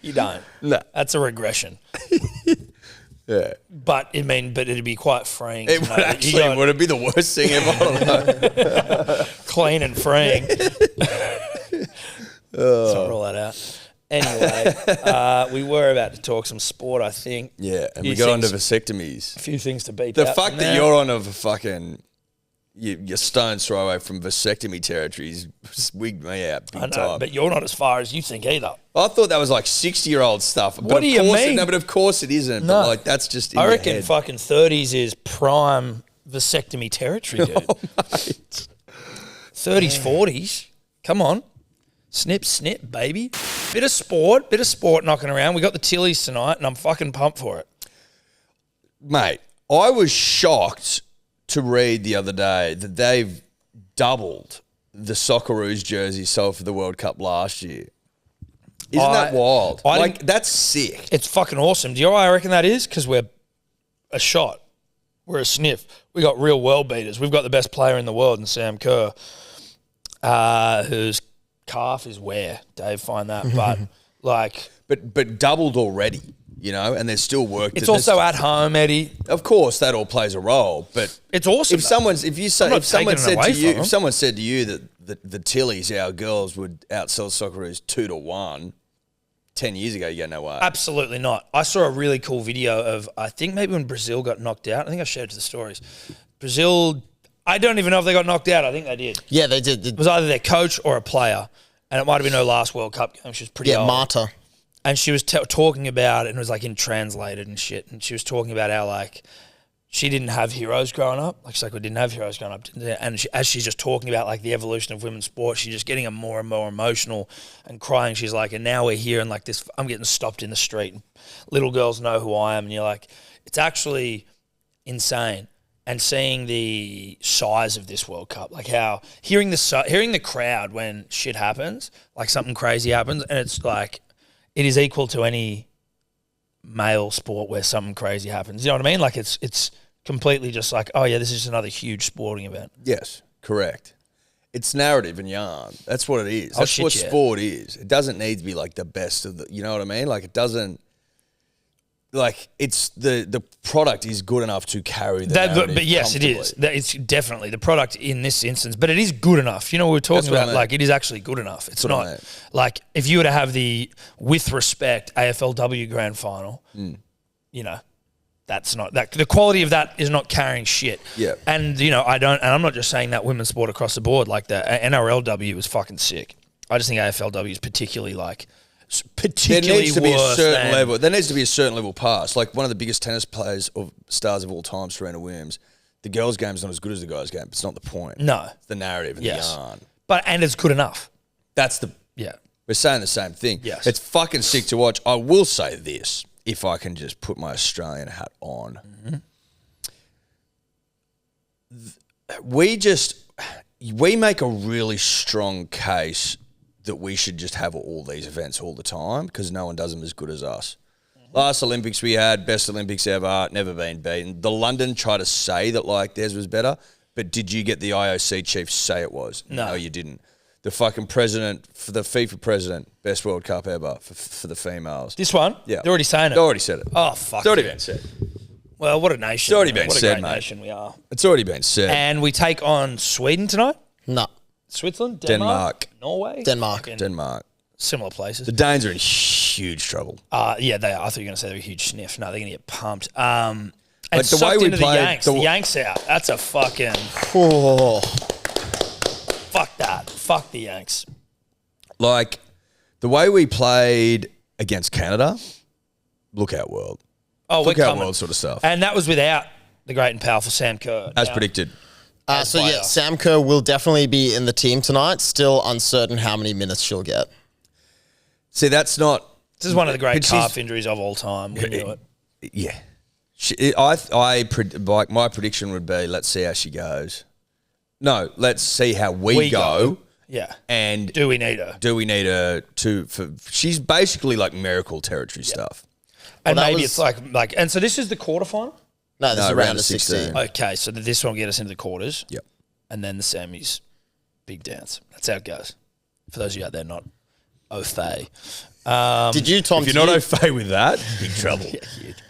You don't. No. That's a regression. Yeah. But it'd be quite freeing. It to know would that you actually got would it be the worst thing ever? I don't know. clean and freeing. So roll that out. Anyway, we were about to talk some sport, I think. Yeah, and Few we got onto things- vasectomies. A few things to beat The out fact from that there. you're on a fucking you're stone's throw away from vasectomy territories wigged me out big I know, time. but you're not as far as you think either. I thought that was like 60-year-old stuff. But What of do you course mean? No, but of course it isn't. No. But like that's just in I your reckon head. fucking 30s is prime vasectomy territory, dude. 30s, 40s. Come on. Snip, snip, baby. Bit of sport knocking around. We got the Tillies tonight, and I'm fucking pumped for it. Mate, I was shocked to read the other day that they've doubled the Socceroos jersey sold for the World Cup last year. Isn't that wild? I Like, didn't- that's sick. It's fucking awesome. Do you know why I reckon that is? Because we're a shot. We're a sniff. We got real world beaters. We've got the best player in the world in Sam Kerr, whose calf is where, Dave, find that. But, like, But doubled already, you know, and there's still work. it's also at home, Eddie. Of course, that all plays a role, but It's awesome. if though. someone not said taking it away to you, from them. if someone said to you that the Tillies, our girls, would outsell Socceroos 2-1 10 years ago, you go, no way. Absolutely not. I saw a really cool video of, I think maybe when Brazil got knocked out. I think I shared it to the stories. Brazil, I don't even know if they got knocked out. I think they did. Yeah, they did. It was either their coach or a player. And it might have been her last World Cup game. She was pretty Yeah, old. Marta. And she was talking about it, and it was like in translated and shit. And she was talking about how, like, she didn't have heroes growing up. Like, she's like, we didn't have heroes growing up. And as she's just talking about, like, the evolution of women's sport, she's just getting more and more emotional and crying. She's like, and now we're here, and, like, this, I'm getting stopped in the street. And little girls know who I am. And you're like, it's actually insane. And seeing the size of this World Cup, like how hearing the crowd when shit happens, like something crazy happens, and it's like it is equal to any male sport where something crazy happens. You know what I mean? Like it's completely just like, oh yeah, this is just another huge sporting event. Yes, correct. It's narrative and yarn. That's what it is. Oh, That's shit, what yeah. sport is. It doesn't need to be like the best of the, you know what I mean? Like it doesn't, like it's the product is good enough to carry the narrative But yes, it is. comfortably. It's definitely the product in this instance, but it is good enough. You know, we were talking That's what I about mean. like it is actually good enough. It's That's what I not mean. like if you were to have the with respect AFLW Grand Final, you know, that's not that the quality of that is not carrying shit. Yeah. And you know, I'm not just saying that women's sport across the board. Like the NRLW was fucking sick. I just think AFLW is particularly like. There Particularly needs to be a worse certain than- level. There needs to be a certain level pass. Like one of the biggest tennis players or stars of all time, Serena Williams. The girls' game's not as good as the guys' game. But it's not the point. No. It's the narrative and Yes. the yarn. And it's good enough. That's the. Yeah. We're saying the same thing. Yes. It's fucking sick to watch. I will say this, if I can just put my Australian hat on. We make a really strong case that we should just have all these events all the time because no one does them as good as us. Last Olympics we had, best Olympics ever, never been beaten. The London tried to say that like theirs was better, but did you get the IOC chief say it was? No. You didn't. The fucking president, for the FIFA president, best World Cup ever for the females. This one? Yeah. They're already saying it. They already said it. Oh, fuck. It's already yeah. been said. Well, what a nation. It's already been what a said, great mate. nation we are. It's already been said. And we take on Sweden tonight? No, Switzerland? Denmark. Norway? Denmark. Fucking Denmark. Similar places. The Danes are in huge trouble. Yeah, they are. I thought you were going to say they're a huge sniff. No, they're going to get pumped. And Like, the way sucked we into the played- Yanks. the- The Yanks out. That's a fucking... Oh, Fuck that. Fuck the Yanks. Like, the way we played against Canada, look out world. Oh, we're Look out coming. world sort of stuff. And that was without the great and powerful Sam Kerr. As Now, predicted. so yeah, player. Sam Kerr will definitely be in the team tonight. Still uncertain how many minutes she'll get. See, that's not... This is one of the great But she's- calf injuries of all time. We knew it. Yeah. Like, my prediction would be, let's see how she goes. No, let's see how we go. Yeah. And Do we need her? do we need her to... she's basically like miracle territory stuff. And Well, that maybe was- it's like, and so this is the quarterfinal? No, this No, is round of 16. Okay, so this one will get us into the quarters. Yep. And then the semis, big dance. That's how it goes. For those of you out there not au fait. Did you, Tom? If you're did not you- au fait with that, big trouble.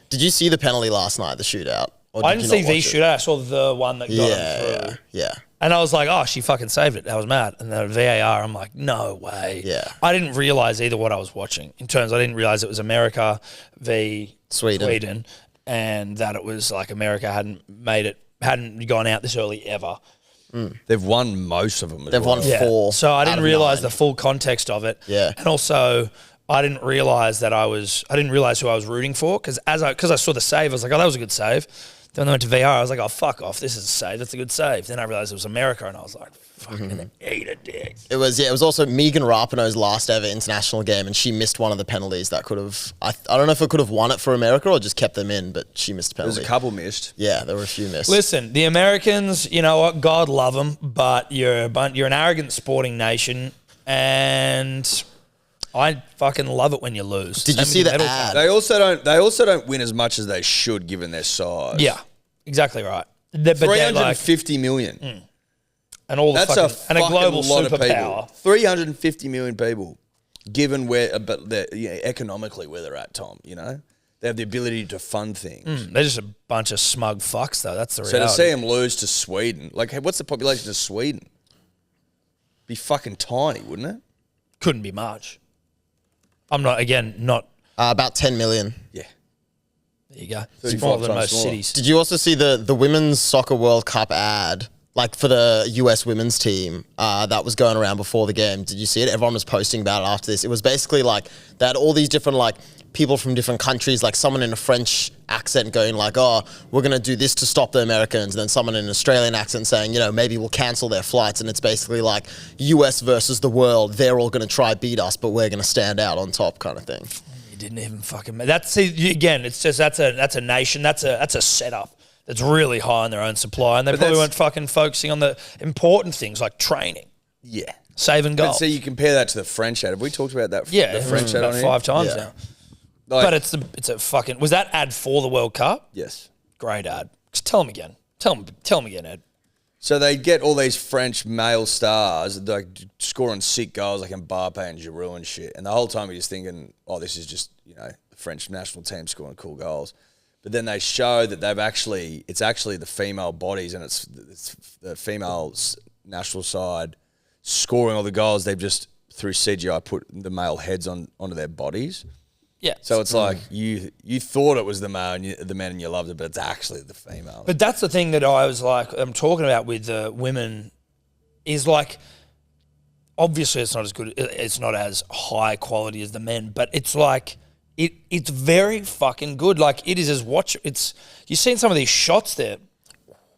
Did you see the penalty last night, the shootout? Or I did didn't you see not the watch it? shootout. I saw the one that got him Yeah, through. yeah. And I was like, oh, she fucking saved it. I was mad. And then VAR, I'm like, no way. Yeah. I didn't realize either what I was watching. I didn't realize it was America v. Sweden. And that it was like America hadn't gone out this early ever. They've won most of them. They've won Yeah. 4. So I out didn't of realize 9. the full context of it. Yeah. And also, I didn't realize I didn't realize who I was rooting for because I saw the save, I was like, oh, that was a good save. Then I went to VR, I was like, oh, fuck off, this is a save, that's a good save. Then I realized it was America, and I was like, fucking eat a dick. It was also Megan Rapinoe's last ever international game, and she missed one of the penalties that could have. I don't know if it could have won it for America or just kept them in, but she missed a There's penalty. a couple missed. Yeah, there were a few missed. Listen, the Americans, you know what, God love them, but you're an arrogant sporting nation, and I fucking love it when you lose. Did you see the medal ad? They also don't win as much as they should given their size. Yeah, exactly right. But they're like, 350 million. and all the That's fucking, a and a fucking global lot of people. superpower. 350 million people, given but economically where they're at, Tom. You know, they have the ability to fund things. They're just a bunch of smug fucks, though. That's the So to reality. see them lose to Sweden, like, hey, what's the population of Sweden? Be fucking tiny, wouldn't it? Couldn't be much. I'm not. About 10 million. Yeah. There you go. 35 Smaller than times most smaller. cities. Did you also see the Women's Soccer World Cup ad, like for the US women's team, that was going around before the game? Did you see it? Everyone was posting about it after this. It was basically like they had all these different like people from different countries, like someone in a French accent going like, oh, we're going to do this to stop the Americans. And then someone in an Australian accent saying, you know, maybe we'll cancel their flights. And it's basically like US versus the world. They're all going to try beat us, but we're going to stand out on top kind of thing. You didn't even fucking. Again, it's just that's a nation. That's a setup that's really high on their own supply, and they probably that's- weren't fucking focusing on the important things like training, Yeah. saving But goals. so you compare that to the French ad. Have we talked about that? yeah, the French ad about on here? 5 times Yeah. now. Like, But it's a fucking. Was that ad for the World Cup? yes. Great ad. Just tell them again. Tell them again, Ed. So they get all these French male stars like scoring sick goals like Mbappe and Giroud and shit. And the whole time you're just thinking, oh, this is just, you know, the French national team scoring cool goals. But then they show that it's actually the female bodies and it's the female national side scoring all the goals. They've just, through CGI, put the male heads onto their bodies. Yeah. So it's like you thought it was the male and the men and you loved it, but it's actually the female. But that's the thing that I was like, I'm talking about with the women is like, obviously it's not as good, it's not as high quality as the men, but it's like, it's very fucking good. Like it is you've seen some of these shots there,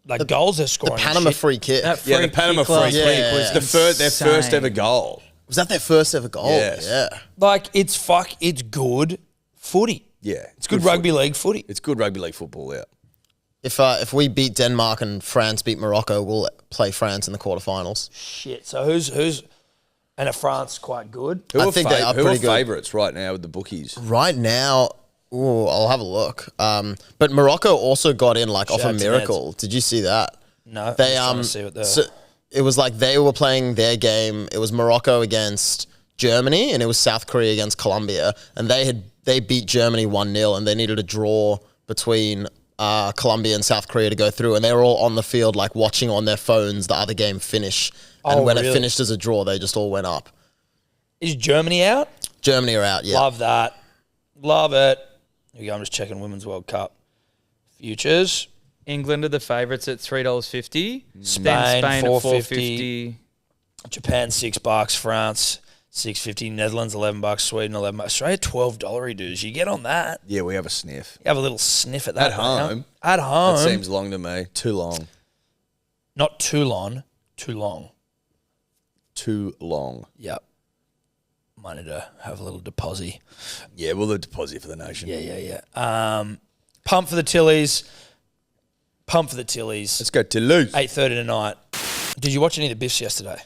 like goals they're The scoring. and Panama shit. free kick. That Yeah, the free Panama kick last free week kick was their first insane. ever goal. Was that their first ever goal? Yes. Yeah. Like it's good footy. Yeah. It's good rugby league footy. It's good rugby league football, yeah. If we beat Denmark and France beat Morocco, we'll play France in the quarterfinals. Shit. So who's and are France quite good? Who I are think they are who pretty are good. favourites right now with the bookies? Right now, I'll have a look. But Morocco also got in like off Shout a out to miracle. Did you see that? No. They I'm just trying to see what so it was like they were playing their game. It was Morocco against Germany, and it was South Korea against Colombia, and they beat Germany 1-0, and they needed a draw between Colombia and South Korea to go through, and they were all on the field like watching on their phones the other game finish. And Oh, when it really? finished as a draw, they just all went up. Is Germany out? Germany are out. Yeah. Love that. Love it. Here we go. I'm just checking Women's World Cup Futures. England are the favourites at $3.50. Spain, Then Spain at $4.50. $4.50. Japan $6. France $6.50. Netherlands $11. Sweden $11. Australia $12 dues. You get on that. Yeah, we have a sniff. You have a little sniff at that. At home. At home. That seems long to me. Too long. Not too long. Too long. Too long. Yep. Might need to have a little deposit. Yeah, we'll do a deposit for the nation. Yeah. Pump for the Tillies. Let's go to Toulouse. 8:30 tonight. Did you watch any of the Biffs yesterday?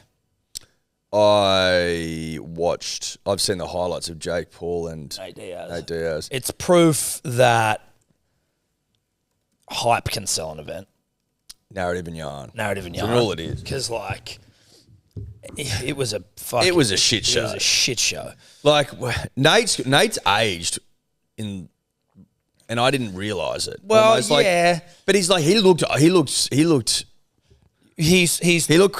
I've seen the highlights of Jake Paul and Nate Diaz. Nate Diaz. It's proof that hype can sell an event. Narrative and yarn. Narrative and That's yarn. all it is. Because, like, it was a fucking... It was a shit show. It was a shit show. Like, Nate's aged in... And I didn't realise it. Well, Almost yeah. But he's like, he looked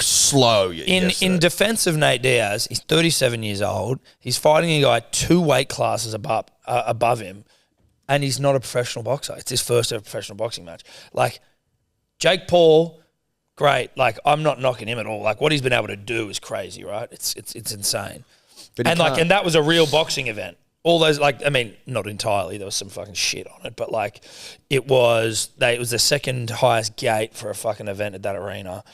slow. In defence of Nate Diaz, he's 37 years old. He's fighting a guy 2 weight classes above him, and he's not a professional boxer. It's his first ever professional boxing match. Like, Jake Paul, great. Like, I'm not knocking him at all. Like, what he's been able to do is crazy, right? It's insane. But And that was a real boxing event. All those, like, I mean, not entirely. There was some fucking shit on it, but like, it was the second highest gate for a fucking event at that arena.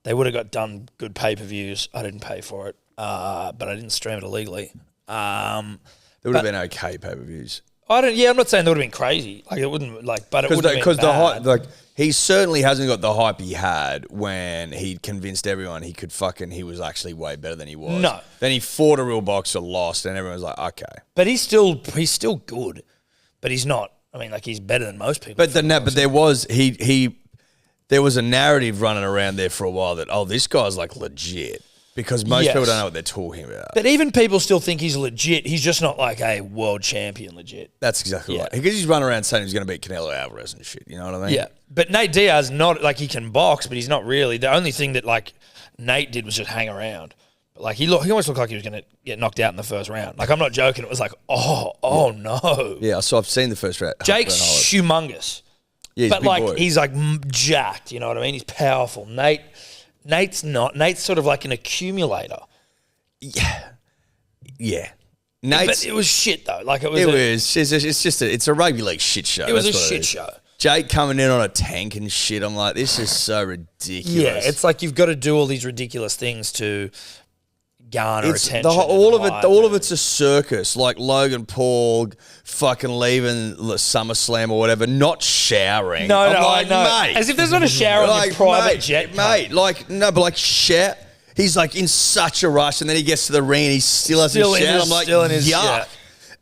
They would have done good pay-per-views. I didn't pay for it, but I didn't stream it illegally. There would have been okay pay-per-views. I'm not saying they would have been crazy. Like, it wouldn't, like, but it would have been Because the bad. hype, like, he certainly hasn't got the hype he had when he convinced everyone he was actually way better than he was. No. Then he fought a real boxer, lost, and everyone was like, okay. But he's still good, but he's not. I mean, like, he's better than most people. But there was a narrative running around there for a while that, oh, this guy's like legit. Because most Yes. people don't know what they're talking about. But even people still think he's legit. He's just not like a world champion legit. That's exactly Yeah. right. Because he's running around saying he's going to beat Canelo Alvarez and shit. You know what I mean? Yeah. But Nate Diaz, not like he can box, but he's not really. The only thing that like Nate did was just hang around. But like he almost looked like he was going to get knocked out in the first round. Like, I'm not joking. It was like, oh no. Yeah, so I've seen the first round. Jake's highlights. humongous. Yeah, he's a But big like boy. he's like jacked, you know what I mean? He's powerful. Nate's not. Nate's sort of like an accumulator. Yeah. But it was shit though. Like it was. It's a rugby league shit show. It was That's a what shit is. show. Jake coming in on a tank and shit. I'm like, this is so ridiculous. Yeah, it's like you've got to do all these ridiculous things to garner It's attention. all and of it. hype All of and- it's a circus. Like Logan Paul fucking leaving the SummerSlam or whatever, not showering. No, I'm no, like, I know. mate, As if there's not a shower on your private jet, mate. Like no, but like shower. He's like in such a rush, and then he gets to the ring and he still hasn't Still in showered. his- I'm like, still in his- yuck. yeah.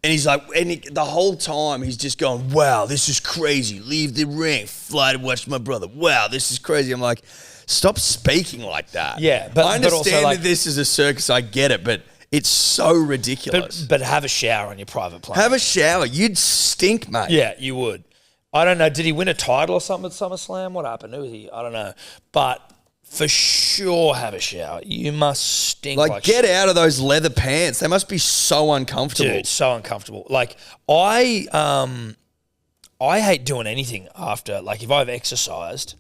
And he's like, the whole time he's just going, wow, this is crazy. Leave the ring, fly to watch my brother. Wow, this is crazy. I'm like, stop speaking like that. Yeah, but I understand also, like- that this is a circus. I get it, but it's so ridiculous. But have a shower on your private plane. Have a shower. You'd stink, mate. Yeah, you would. I don't know. Did he win a title or something at SummerSlam? What happened? Who was he? I don't know. But for sure, have a shower. You must stink like get shit. out of those leather pants. They must be so uncomfortable. Dude, so uncomfortable. Like I hate doing anything after. Like if I've exercised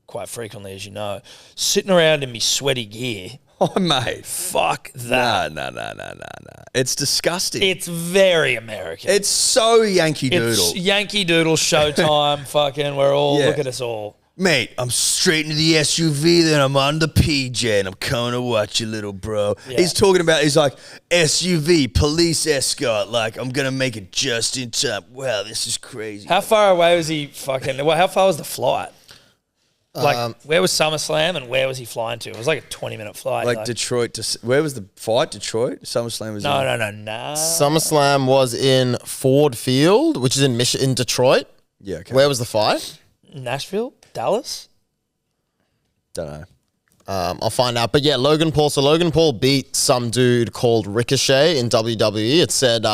quite frequently, as you know, sitting around in me sweaty gear. Oh, mate. Fuck that. No. It's disgusting. It's very American. It's so Yankee Doodle. It's Yankee Doodle showtime. Fucking, we're all Yeah. look at us all. Mate, I'm straight into the SUV, then I'm on the PJ, and I'm coming to watch you, little bro. Yeah. He's like, SUV, police escort, like, I'm going to make it just in time. Wow, this is crazy. How far away was he? Fucking. Well, how far was the flight? Like, where was SummerSlam and where was he flying to? It was like a 20-minute flight. Like Detroit to... Where was the fight? Detroit? SummerSlam was No. SummerSlam was in Ford Field, which is in Detroit. Yeah, okay. Where was the fight? Nashville? Dallas? Don't know. I'll find out. But yeah, Logan Paul. So Logan Paul beat some dude called Ricochet in WWE. It said...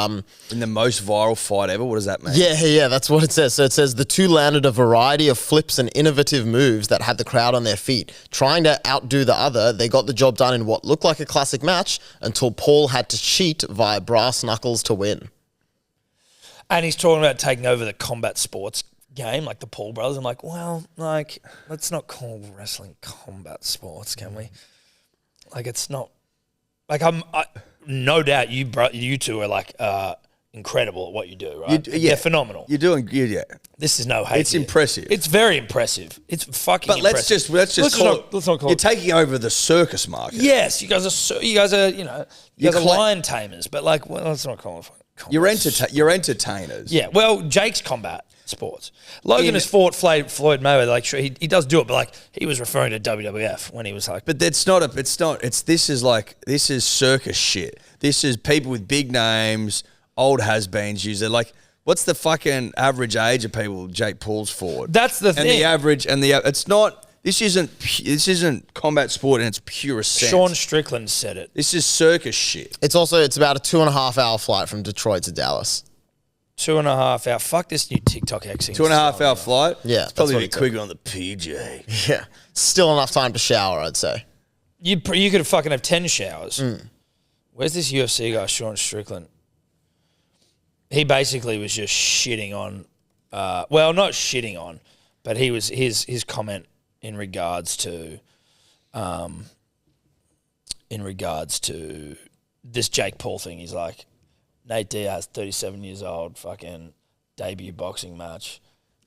In the most viral fight ever? What does that mean? Yeah, that's what it says. So it says the two landed a variety of flips and innovative moves that had the crowd on their feet. Trying to outdo the other, they got the job done in what looked like a classic match until Paul had to cheat via brass knuckles to win. And he's talking about taking over the combat sports game, like the Paul brothers. I'm like, well, like, let's not call wrestling combat sports, can we? Like, it's not. Like, no doubt you two are like incredible at what you do, right? You're phenomenal. You're doing good, yeah. This is no hate. It's here. impressive. It's very impressive. It's fucking. But impressive. let's not call it. You're taking over the circus market. Yes, you guys are. You guys are lion tamers. But like, well, let's not call it. You're entertainers. Yeah. Well, Jake's combat sports. Logan has fought Floyd Mayweather. Like, sure, he does do it, but like, he was referring to WWF when he was like. But this is circus shit. This is people with big names, old has-beens use it. Like, what's the fucking average age of people Jake Paul's fought? That's the thing. And the average, it's not. This isn't combat sport in its purest sense. Sean Strickland said it. This is circus shit. It's about a 2.5 hour flight from Detroit to Dallas. 2.5 hour. Fuck this new TikTok Xing. 2.5 hour flight? Yeah. It's probably a that's bit quicker on the PJ. Yeah. Still enough time to shower, I'd say. You could fucking have 10 showers. Where's this UFC guy, Sean Strickland? He basically was just shitting on, well, not shitting on, but he was his comment in regards to this Jake Paul thing. He's like, Nate Diaz, 37 years old, fucking debut boxing match,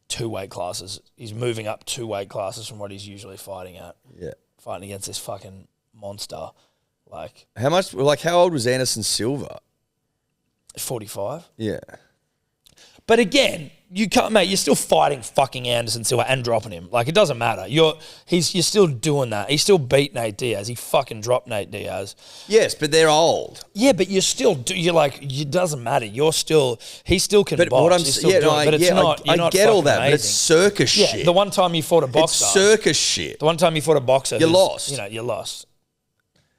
2 weight classes. He's moving up 2 weight classes from what he's usually fighting at. Yeah. Fighting against this fucking monster. Like, how old was Anderson Silva? 45. Yeah. But again, you can't, mate. You're still fighting fucking Anderson Silva and dropping him. Like, it doesn't matter. You're still doing that. He still beat Nate Diaz. He fucking dropped Nate Diaz. Yes, but they're old. Yeah, but you're like, it doesn't matter. He still can box. What I'm He's still saying, but it's not. You're I not get all fucking that, amazing. but it's circus Yeah, shit. the one time you fought a boxer. It's circus shit. The one time you fought a boxer. You lost. You lost.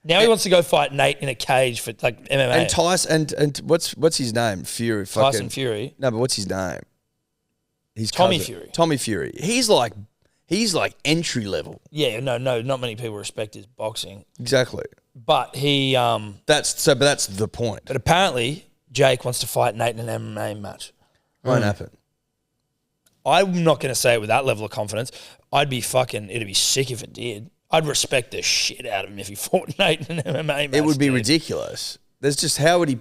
Now he wants to go fight Nate in a cage for like MMA. And Tyson and what's his name? Fury. Tyson Fury. No, but what's his name? He's Tommy Fury. Tommy Fury. He's like entry level. Yeah, no, not many people respect his boxing. Exactly. But he That's the point. But apparently Jake wants to fight Nate in an MMA match. Won't happen. I'm not going to say it with that level of confidence. It'd be sick if it did. I'd respect the shit out of him if he fought Nate in an MMA match. It would be ridiculous. There's just how would he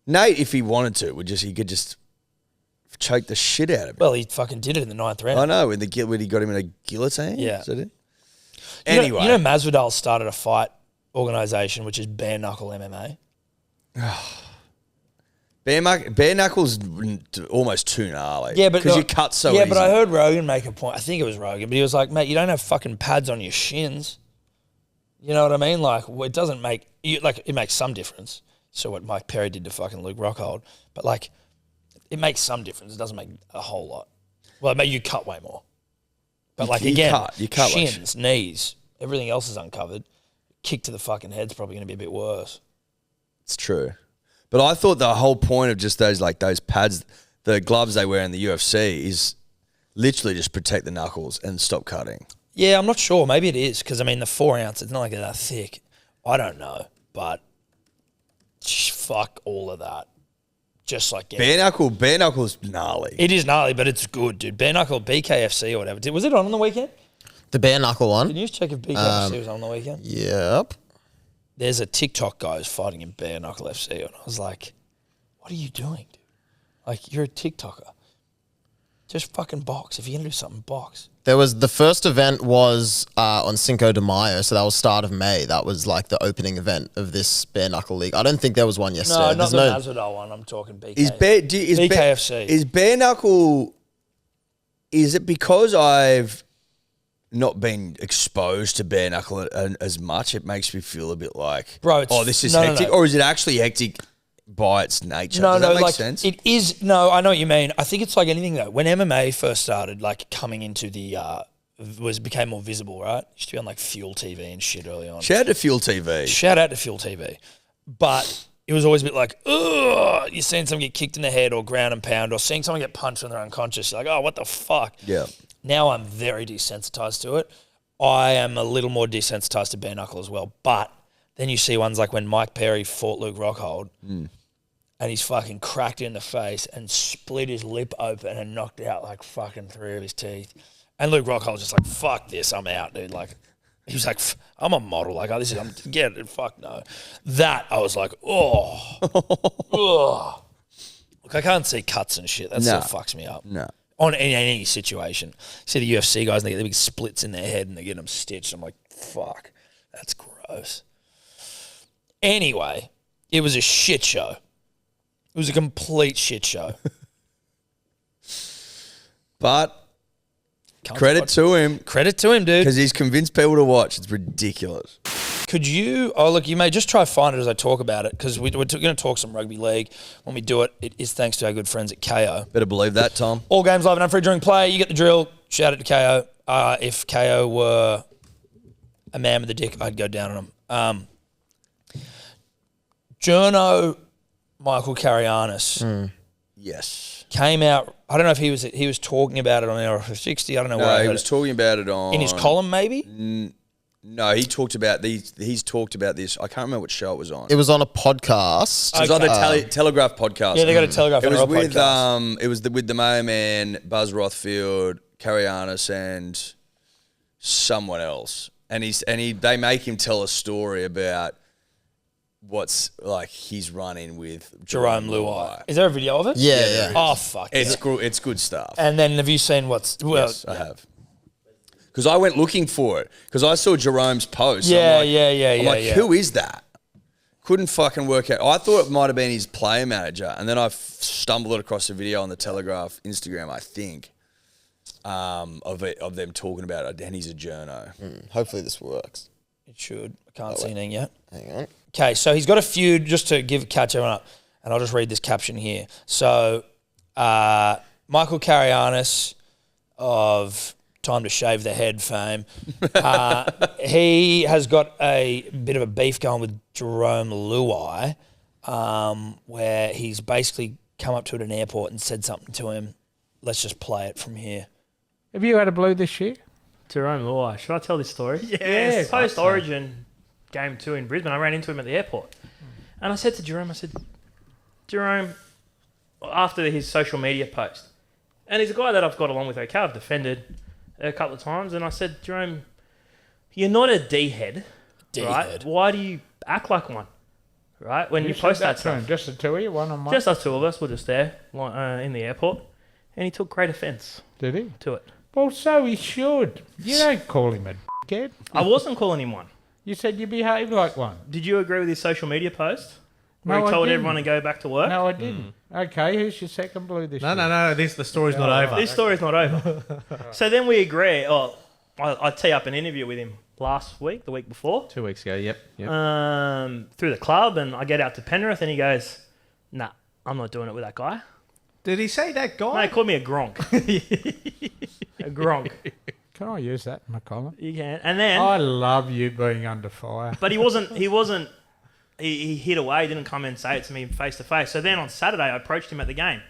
Nate, if he wanted to, he could just choke the shit out of him. Well, he fucking did it in the 9th round. I know, when he got him in a guillotine. Yeah. Is that it? Anyway. You know Masvidal started a fight organisation which is bare knuckle MMA. Bare knuckles almost too gnarly. Yeah, but because you cut so easy. Yeah, but I heard Rogan make a point. I think it was Rogan, but he was like, "Mate, you don't have fucking pads on your shins." You know what I mean? Like, it doesn't make it makes some difference. So what Mike Perry did to fucking Luke Rockhold, but like, it makes some difference. It doesn't make a whole lot. Well, it made you cut way more. But you cut shins, knees, everything else is uncovered. Kick to the fucking head's probably going to be a bit worse. It's true. But I thought the whole point of just those pads, the gloves they wear in the UFC is literally just protect the knuckles and stop cutting. Yeah, I'm not sure. Maybe it is because, I mean, the 4 ounce, it's not like they're that thick. I don't know. But fuck all of that. Just like bare knuckle's gnarly. It is gnarly, but it's good, dude. Bare knuckle, BKFC or whatever. Was it on the weekend? The bare knuckle one? Can you just check if BKFC was on the weekend? Yep. There's a TikTok guy who's fighting in bare knuckle FC, and I was like, "What are you doing, dude? Like, you're a TikToker. Just fucking box. If you're gonna do something, box." The first event was on Cinco de Mayo, so that was start of May. That was like the opening event of this bare knuckle league. I don't think there was one yesterday. No, not the Masvidal one. I'm talking BK. BKFC. Is bare knuckle? Is it because I've not been exposed to bare knuckle as much? It makes me feel a bit like, bro, this is hectic, or is it actually hectic by its nature? Does that make sense? It is. No, I know what you mean. I think it's like anything though. When MMA first started, like coming into the became more visible, right? Used to be on like Fuel TV and shit early on. Shout out to Fuel TV. Shout out to Fuel TV. But it was always a bit like, ugh, you're seeing someone get kicked in the head or ground and pound, or seeing someone get punched when they're unconscious. You're like, oh, what the fuck? Yeah. Now I'm very desensitized to it. I am a little more desensitized to bare knuckle as well. But then you see ones like when Mike Perry fought Luke Rockhold. and he's fucking cracked in the face and split his lip open and knocked out like fucking 3 of his teeth. And Luke Rockhold was just like, fuck this, I'm out, dude. Like, he was like, I'm a model. Like, oh, this is, I'm, get it, fuck no. That, I was like, oh. Look, I can't see cuts and shit. That still fucks me up. No. On any situation. See the UFC guys, they get the big splits in their head and they get them stitched. I'm like, fuck, that's gross. Anyway, it was a shit show. It was a complete shit show. But credit to him. Credit to him, dude. Because he's convinced people to watch. It's ridiculous. Could you, look, you may just try find it as I talk about it, because we're going to talk some rugby league. When we do it, it is thanks to our good friends at KO. Better believe that, Tom. All games live and unfree during play. You get the drill. Shout out to KO. If KO were a man with a dick, I'd go down on him. Journo Michael Carianis Yes. came out. I don't know if he was talking about it on Hour 60. I don't know where I No, he heard was it. talking about it on... In his column, maybe? No, he talked about these. He's talked about this. I can't remember what show it was on. It was on a podcast. It was on the Telegraph podcast. Yeah, they got a Telegraph. It was with podcast. it was with the Mayo Man, Buzz Rothfield, Carianis, and someone else. And they make him tell a story about what's like his run-in with Jerome Luai. Is there a video of it? Yeah. Oh fuck! It's good stuff. And then have you seen what's? Well, Yes, I have. Because I went looking for it. Because I saw Jerome's post. Yeah, I'm like, yeah. who is that? Couldn't fucking work out. I thought it might have been his player manager. And then I stumbled across a video on the Telegraph Instagram, I think, of them talking about it. And he's a journo. Hopefully this works. It should. I can't see anything yet. Hang on. Okay, so he's got a feud, just to catch everyone up, and I'll just read this caption here. So, Michael Carianis of Time to Shave the Head fame, he has got a bit of a beef going with Jerome Luai, where he's basically come up to it at an airport and said something to him. Let's just play it from here. Have you had a blue this year? Jerome Luai. Should I tell this story? Yes. Post Origin game 2 in Brisbane, I ran into him at the airport. And I said to Jerome, Jerome, after his social media post, and he's a guy that I've got along with okay, I've defended a couple of times, and I said, Jerome, you're not a D-head, right? Why do you act like one, right? When you post that stuff. Just the two of you, one on one? Just us two of us were just there in the airport, and he took great offence Did he? to it. Well, so he should. You don't call him a dickhead. I wasn't calling him one. You said you behave like one. Did you agree with his social media post? Where No, he I told didn't. everyone to go back to work? No, I didn't. Okay, who's your second blue this year? No. The story's not over. This story's not over. So then we agree. I tee up an interview with him last week, the week before. 2 weeks ago, yep. Through the club, and I get out to Penrith, and he goes, "Nah, I'm not doing it with that guy." Did he say that guy? No, he called me a gronk. A gronk. Can I use that in my column? You can. And then, I love you being under fire. but he wasn't. He hid away. He didn't come and say it to me face to face. So then on Saturday, I approached him at the game,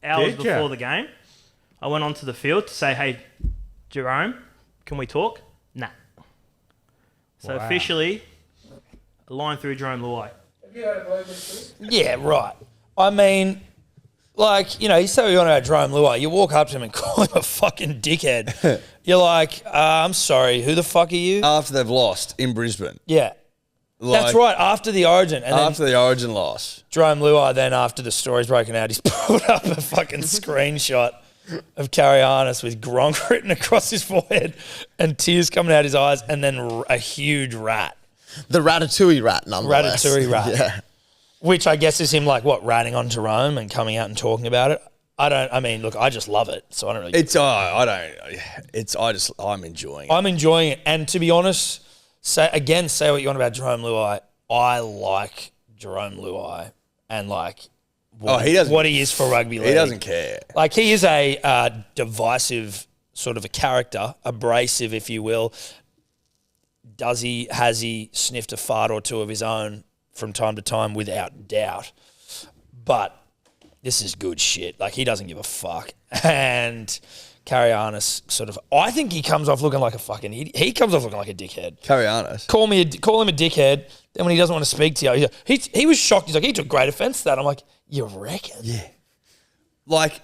hours Did ya? before the game. I went onto the field to say, "Hey, Jerome, can we talk?" Nah. So Wow. officially, a line through Jerome Luai. Yeah, right. I mean, like, you know, you say what you want about Jerome Luai. You walk up to him and call him a fucking dickhead. You're like, I'm sorry, who the fuck are you? After they've lost in Brisbane. Yeah. That's right, after the Origin. And After then the Origin loss. Jerome Luai, then after the story's broken out, he's pulled up a fucking screenshot of Carianis with Gronk written across his forehead and tears coming out his eyes, and then a huge rat. The Ratatouille rat, nonetheless. Ratatouille rat. Yeah. Which I guess is him, like, what, ratting on Jerome and coming out and talking about it. Look, I just love it, so I don't really... I'm enjoying it. I'm enjoying it. And to be honest, say what you want about Jerome Luai. I like Jerome Luai and, like, what he is for rugby league. He doesn't care. Like, he is a divisive sort of a character, abrasive, if you will. Has he sniffed a fart or two of his own from time to time? Without doubt. But this is good shit. Like, he doesn't give a fuck. And Carianis I think he comes off looking like a fucking idiot. He comes off looking like a dickhead. Carianis. Call him a dickhead. Then when he doesn't want to speak to you, he was shocked. He's like, he took great offence to that. I'm like, you reckon? Yeah. Like,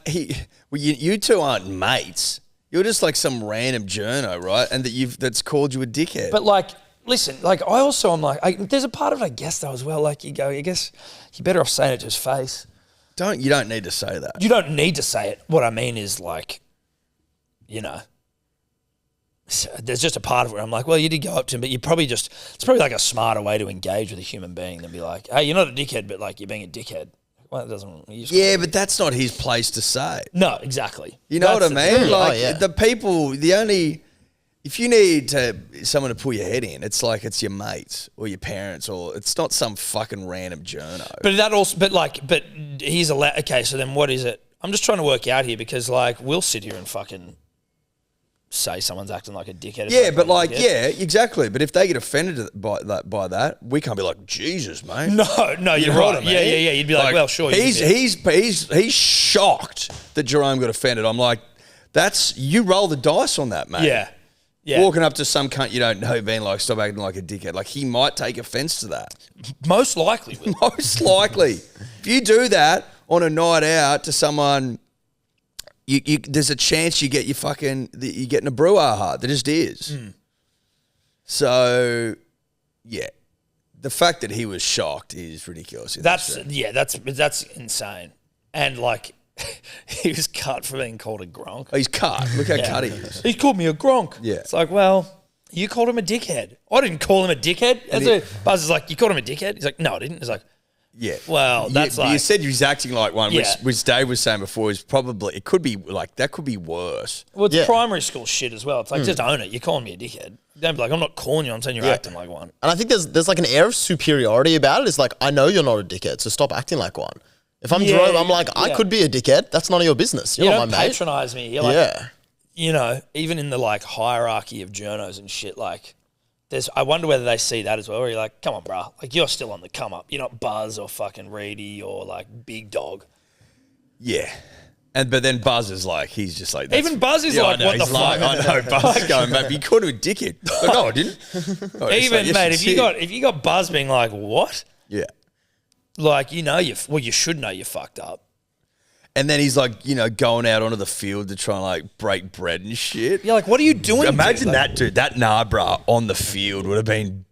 you two aren't mates. You're just like some random journo, right? And that's called you a dickhead. But like, listen, like I'm like, there's a part of it, I guess, though, as well. Like, you go, I guess you're better off saying it to his face. You don't need to say that. You don't need to say it. What I mean is, like, you know, there's just a part of it where I'm like, well, you did go up to him, but it's probably like a smarter way to engage with a human being than be like, hey, you're not a dickhead, but like you're being a dickhead. Well, it doesn't. Yeah, but that's not his place to say. No, exactly. You know That's what I mean? Like, yeah. the people, if you need someone to pull your head in, it's like it's your mates or your parents, or it's not some fucking random journo. But he's allowed. Okay, so then what is it? I'm just trying to work out here because like we'll sit here and fucking say someone's acting like a dickhead. Yeah, but like, yeah, exactly. But if they get offended by that, we can't be like, Jesus, mate. No, You you're know what right. I mean? Yeah. You'd be like, well, sure. He's shocked that Jerome got offended. I'm like, you roll the dice on that, mate. Yeah. Walking up to some cunt you don't know being like, stop acting like a dickhead. Like, he might take offence to that. Most likely. Most likely. If you do that on a night out to someone, there's a chance you get you're getting a brouhaha. There just is. So, yeah. The fact that he was shocked is ridiculous. That's insane. And like, he was cut for being called a gronk. Oh, he's cut. Look how cut he is. He called me a gronk. Yeah. It's like, well, you called him a dickhead. I didn't call him a dickhead. Buzz is like, you called him a dickhead? He's like, no, I didn't. He's like, yeah. Well, that's you said he's acting like one, Yeah. which Dave was saying before is probably, it could be like, that could be worse. well, it's Yeah. primary school shit as well. It's like, just own it. You're calling me a dickhead. Don't be like, I'm not calling you. I'm saying you're acting like one. And I think there's like an air of superiority about it. It's like, I know you're not a dickhead, so stop acting like one. If I'm Yeah, Jerome, I'm like, I yeah. could be a dickhead. That's none of your business. You're You not don't my mate. patronize me. You're like, Yeah. you know, even in the like hierarchy of journos and shit, like, I wonder whether they see that as well. Where you're like, come on, bro, like you're still on the come up. You're not Buzz or fucking Reedy or like Big Dog. Yeah. But then Buzz is like, he's just like, Even Buzz is like, I know. what the He's like, fuck? I know. Buzz is going, mate, you called him a dickhead. Like, no, I didn't. Oh, it's Even like, yes, mate, you if you got Buzz being like, what? Yeah. Like, you know, you should know you fucked up. And then he's like, going out onto the field to try and like break bread and shit. You're like, what are you doing? Imagine dude? Like, that, dude. That Nabra on the field would have been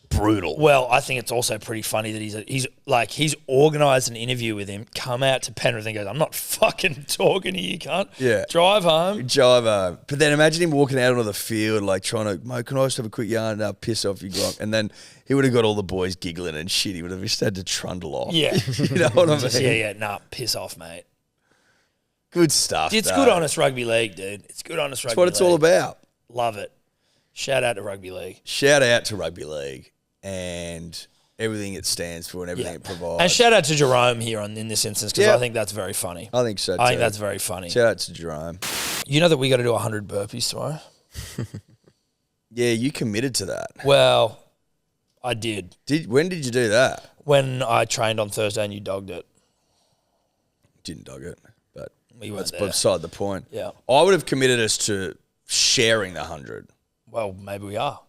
brutal. well, I think it's also pretty funny that he's organised an interview with him, come out to Penrith and goes, I'm not fucking talking to you, cunt. Yeah. Drive home. But then imagine him walking out onto the field, like trying to, mate, can I just have a quick yarn and piss off you, Gronk? And then he would have got all the boys giggling and shit. He would have just had to trundle off. Yeah. You know what I mean? Yeah, nah, piss off, mate. Good stuff. It's though. good, honest rugby league, dude. It's good, honest rugby That's what it's all league. about. Love it. Shout out to rugby league. Shout out to rugby league and everything it stands for and everything it provides. And shout out to Jerome here in this instance because Yeah. I think that's very funny. I think so too. I think that's very funny. Shout out to Jerome. You know that we got to do 100 burpees tomorrow? Yeah, you committed to that. Well, I did. When did you do that? When I trained on Thursday and you dogged it. Didn't dog it, but We weren't that's there. beside the point. Yeah. I would have committed us to sharing the 100. Well, maybe we are.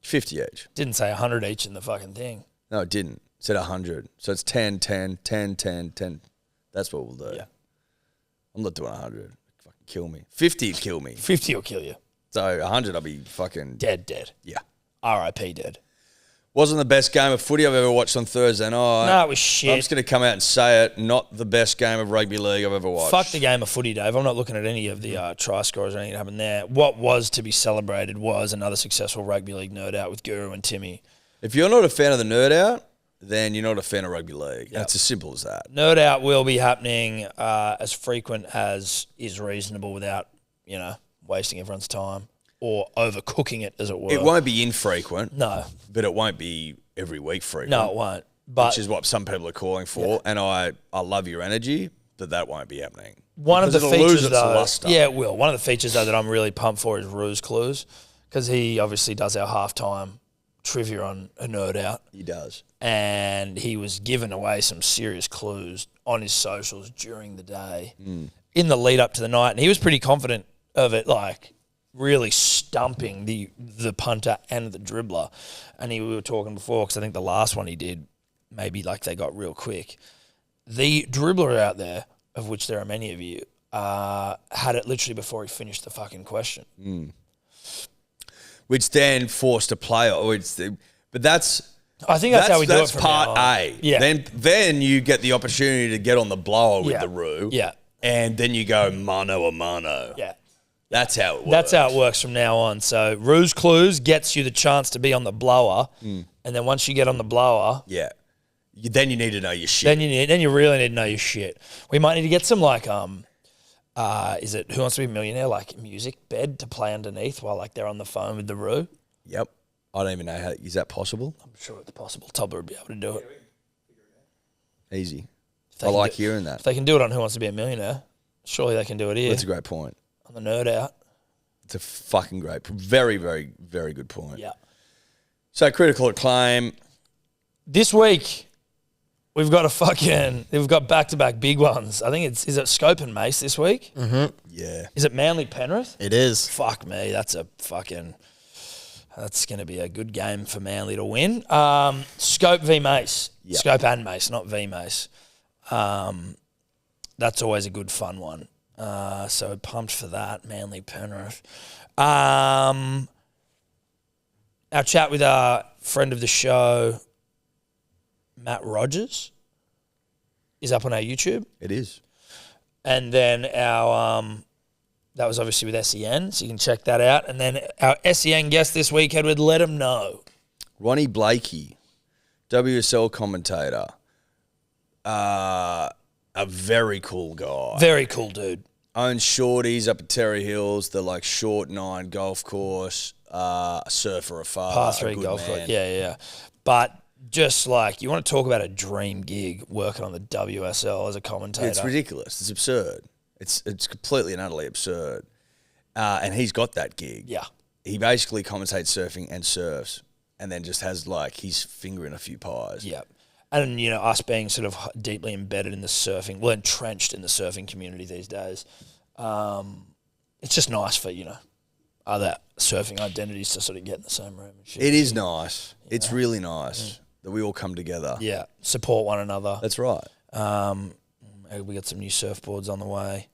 50 each. Didn't say 100 each in the fucking thing. No, it didn't. It said 100. So it's 10, 10, 10, 10, 10. That's what we'll do. Yeah. I'm not doing 100. Fucking kill me. 50 would kill me. 50 will kill you. So 100 I'll be fucking... Dead. Yeah. R.I.P. dead. Wasn't the best game of footy I've ever watched on Thursday night. No, it was shit. I'm just going to come out and say it. Not the best game of rugby league I've ever watched. Fuck the game of footy, Dave. I'm not looking at any of the try scores or anything that happened there. What was to be celebrated was another successful rugby league nerd out with Guru and Timmy. If you're not a fan of the nerd out, then you're not a fan of rugby league. And it's as simple as that. Nerd out will be happening as frequent as is reasonable without, wasting everyone's time or overcooking it, as it were. It won't be infrequent. No. But it won't be every week frequent. No, it won't. But which is what some people are calling for. Yeah. And I love your energy, but that won't be happening. One of the it'll features, lose its though, luster. yeah, it will. One of the features, though, that I'm really pumped for is Ruse Clues, because he obviously does our halftime trivia on a nerd out. He does. And he was giving away some serious clues on his socials during the day in the lead up to the night. And he was pretty confident of it, like, really stumping the punter and the dribbler. And we were talking before, because I think the last one he did, maybe like they got real quick. The dribbler out there, of which there are many of you, had it literally before he finished the fucking question. Which then forced a player. But that's... I think that's how we do it from part now on. A. Yeah. Then you get the opportunity to get on the blower with the Roo. Yeah. And then you go mano a mano. Yeah. That's how it works. That's how it works from now on. So Ruse Clues gets you the chance to be on the blower. And then once you get on the blower... Yeah. Then you need to know your shit. Then you really need to know your shit. We might need to get some like is it Who Wants to Be a Millionaire, like music bed to play underneath while like they're on the phone with the Roo. Yep. I don't even know how is that possible? I'm sure it's possible. Tubber would be able to do it. Easy. If they I can like do- hearing that. If they can do it on Who Wants to Be a Millionaire, surely they can do it here That's a great point. on the Nerd Out. It's a fucking great, very, very, very good point. Yeah. So critical acclaim. This week we've got back-to-back big ones. I think is it Scope and Mace this week? Yeah. Is it Manly Penrith? It is. Fuck me, that's going to be a good game for Manly to win. Scope v Mace. Yep. Scope and Mace, not v Mace. That's always a good fun one. So pumped for that, Manly Penrith. Our chat with our friend of the show, Matt Rogers, is up on our YouTube. It is. And then our that was obviously with SEN, so you can check that out. And then our SEN guest this week, Edward, let him know. Ronnie Blakey, WSL commentator. A very cool guy. Very cool dude. Owns shorties up at Terry Hills, the like short 9 golf course, a surfer afar. Par a 3 good golf man. course. Yeah. But just like, you want to talk about a dream gig working on the WSL as a commentator. It's ridiculous. It's absurd. It's completely and utterly absurd. And he's got that gig. Yeah. He basically commentates surfing and surfs and then just has like his finger in a few pies. Yeah. And, you know, us being sort of deeply embedded in the surfing, well, entrenched in the surfing community these days, it's just nice for, you know, other surfing identities to sort of get in the same room and shit. It is nice. It's really nice that we all come together. Yeah. Support one another. That's right. We got some new surfboards on the way.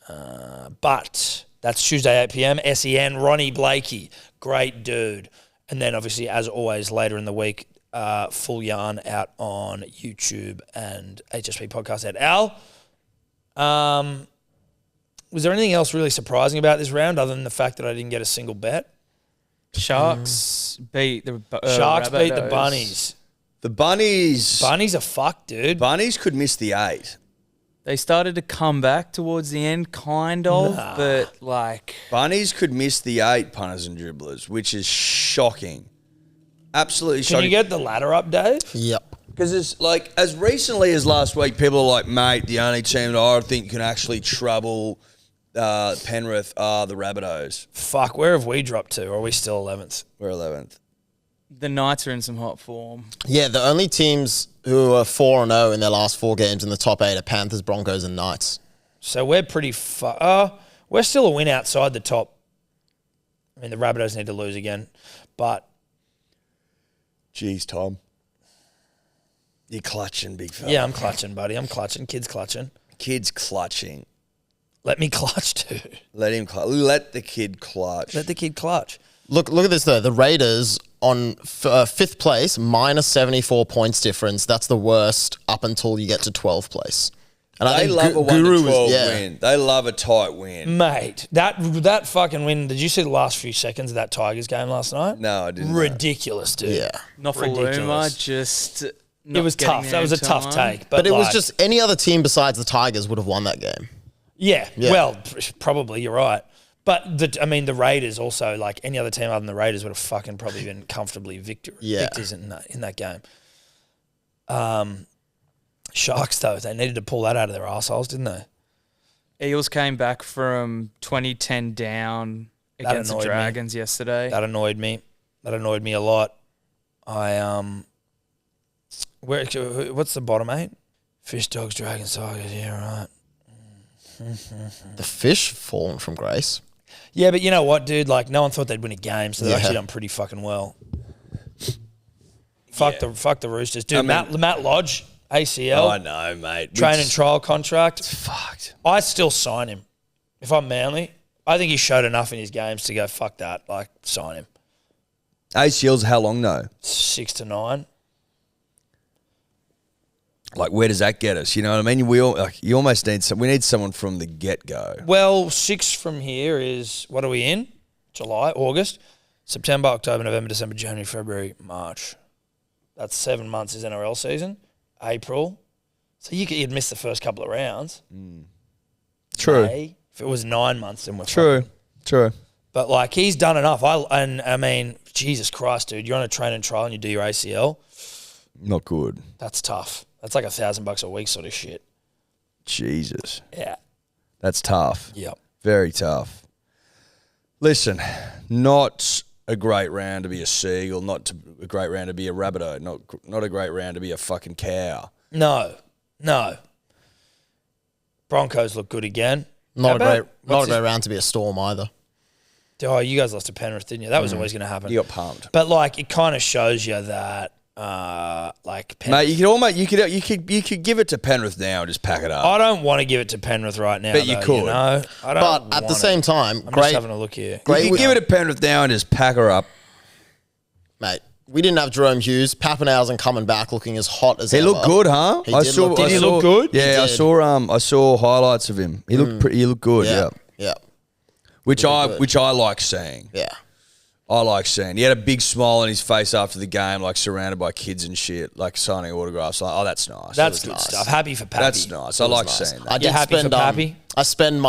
But that's Tuesday, 8 p.m. SEN, Ronnie Blakey, great dude. And then obviously, as always, later in the week, Full Yarn out on YouTube and HSP Podcast at Al. Was there anything else really surprising about this round other than the fact that I didn't get a single bet? Sharks beat the Sharks beat the Rabbitohs. Bunnies. The Bunnies. Bunnies are fucked, dude. Bunnies could miss the 8. They started to come back towards the end, kind of, but like... Bunnies could miss the 8, punters and dribblers, which is shocking. Absolutely Can shocking. you get the ladder up, Dave? Yep. Because it's like, as recently as last week, people are like, mate, the only team that I think can actually trouble Penrith are the Rabbitohs. Fuck, where have we dropped to? Or are we still 11th? We're 11th. The Knights are in some hot form. Yeah, the only teams who are 4-0 in their last 4 games in the top 8 are Panthers, Broncos, and Knights. So we're pretty we're still a win outside the top. I mean, the Rabbitohs need to lose again, but... Jeez, Tom. You're clutching, big fella. Yeah, I'm clutching, buddy. I'm clutching. Kid's clutching. Kid's clutching. Let me clutch, dude. Let him clutch. Let the kid clutch. Let the kid clutch. Look at this, though. The Raiders on 5th place, minus 74 points difference. That's the worst up until you get to 12th place. And They love a 1-12 win. They love a tight win. Mate, that fucking win, did you see the last few seconds of that Tigers game last night? No, I didn't. Ridiculous, dude. Yeah. Nofaluma Ridiculous. just... It was tough. That was a tough take. But it was like, just any other team besides the Tigers would have won that game. Yeah, Yeah. well, probably, you're right. But, the Raiders also, like any other team other than the Raiders would have fucking probably been comfortably victors in that game. Sharks, though, they needed to pull that out of their arseholes, didn't they? Eels came back from 2010 down against the annoyed me. Dragons yesterday. That annoyed me. That annoyed me a lot. What's the bottom 8? Fish, Dogs, Dragons, Tigers, yeah, right. The Fish fallen from grace. Yeah, but you know what, dude? Like, no one thought they'd win a game, so they've Yeah. actually done pretty fucking well. Fuck the Roosters. Dude, I mean- Matt Lodge, ACL. I know, mate. Train and trial contract. Fucked. I still sign him. If I'm Manly, I think he showed enough in his games to go, fuck that. Like, sign him. ACL's how long though? 6 to 9. Like, where does that get us? You know what I mean? You almost need we need someone from the get go. Well, 6 from here is, what are we in? July, August, September, October, November, December, January, February, March. That's 7 months is NRL season. April. So you'd miss the first couple of rounds. True. May. If it was 9 months, then we're True. But, like, he's done enough. I mean, Jesus Christ, dude. You're on a train and trial and you do your ACL. Not good. That's tough. That's like $1,000 a week sort of shit. Jesus. Yeah. That's tough. Yep. Very tough. Listen, not a great round to be a seagull, a great round to be a rabbito, not a great round to be a fucking cow. No. Broncos look good again. Not How a about- great round to be a Storm either. Oh, you guys lost to Penrith, didn't you? That was always going to happen. You got pumped. But, like, it kind of shows you that, like, Mate, you could give it to Penrith now and just pack it up. I don't want to give it to Penrith right now. But you though, could. You know? I don't But at the want same it. time, I'm just great, having a look here. great. You could give it to Penrith now and just pack her up. Mate, we didn't have Jerome Hughes. Pappenhausen coming back looking as hot as He ever. looked good, huh? He did look good. Did he look good? Yeah, He I did. saw highlights of him. He looked pretty. He looked good. Yeah. Yeah. Which Really good. I like seeing. Yeah. I like seeing. He had a big smile on his face after the game, like surrounded by kids and shit, like signing autographs. Like, oh, that's nice. That's That good was nice. stuff. Happy for Pappy. That's nice. I like seeing I that. did happy for spend Pappy? I spent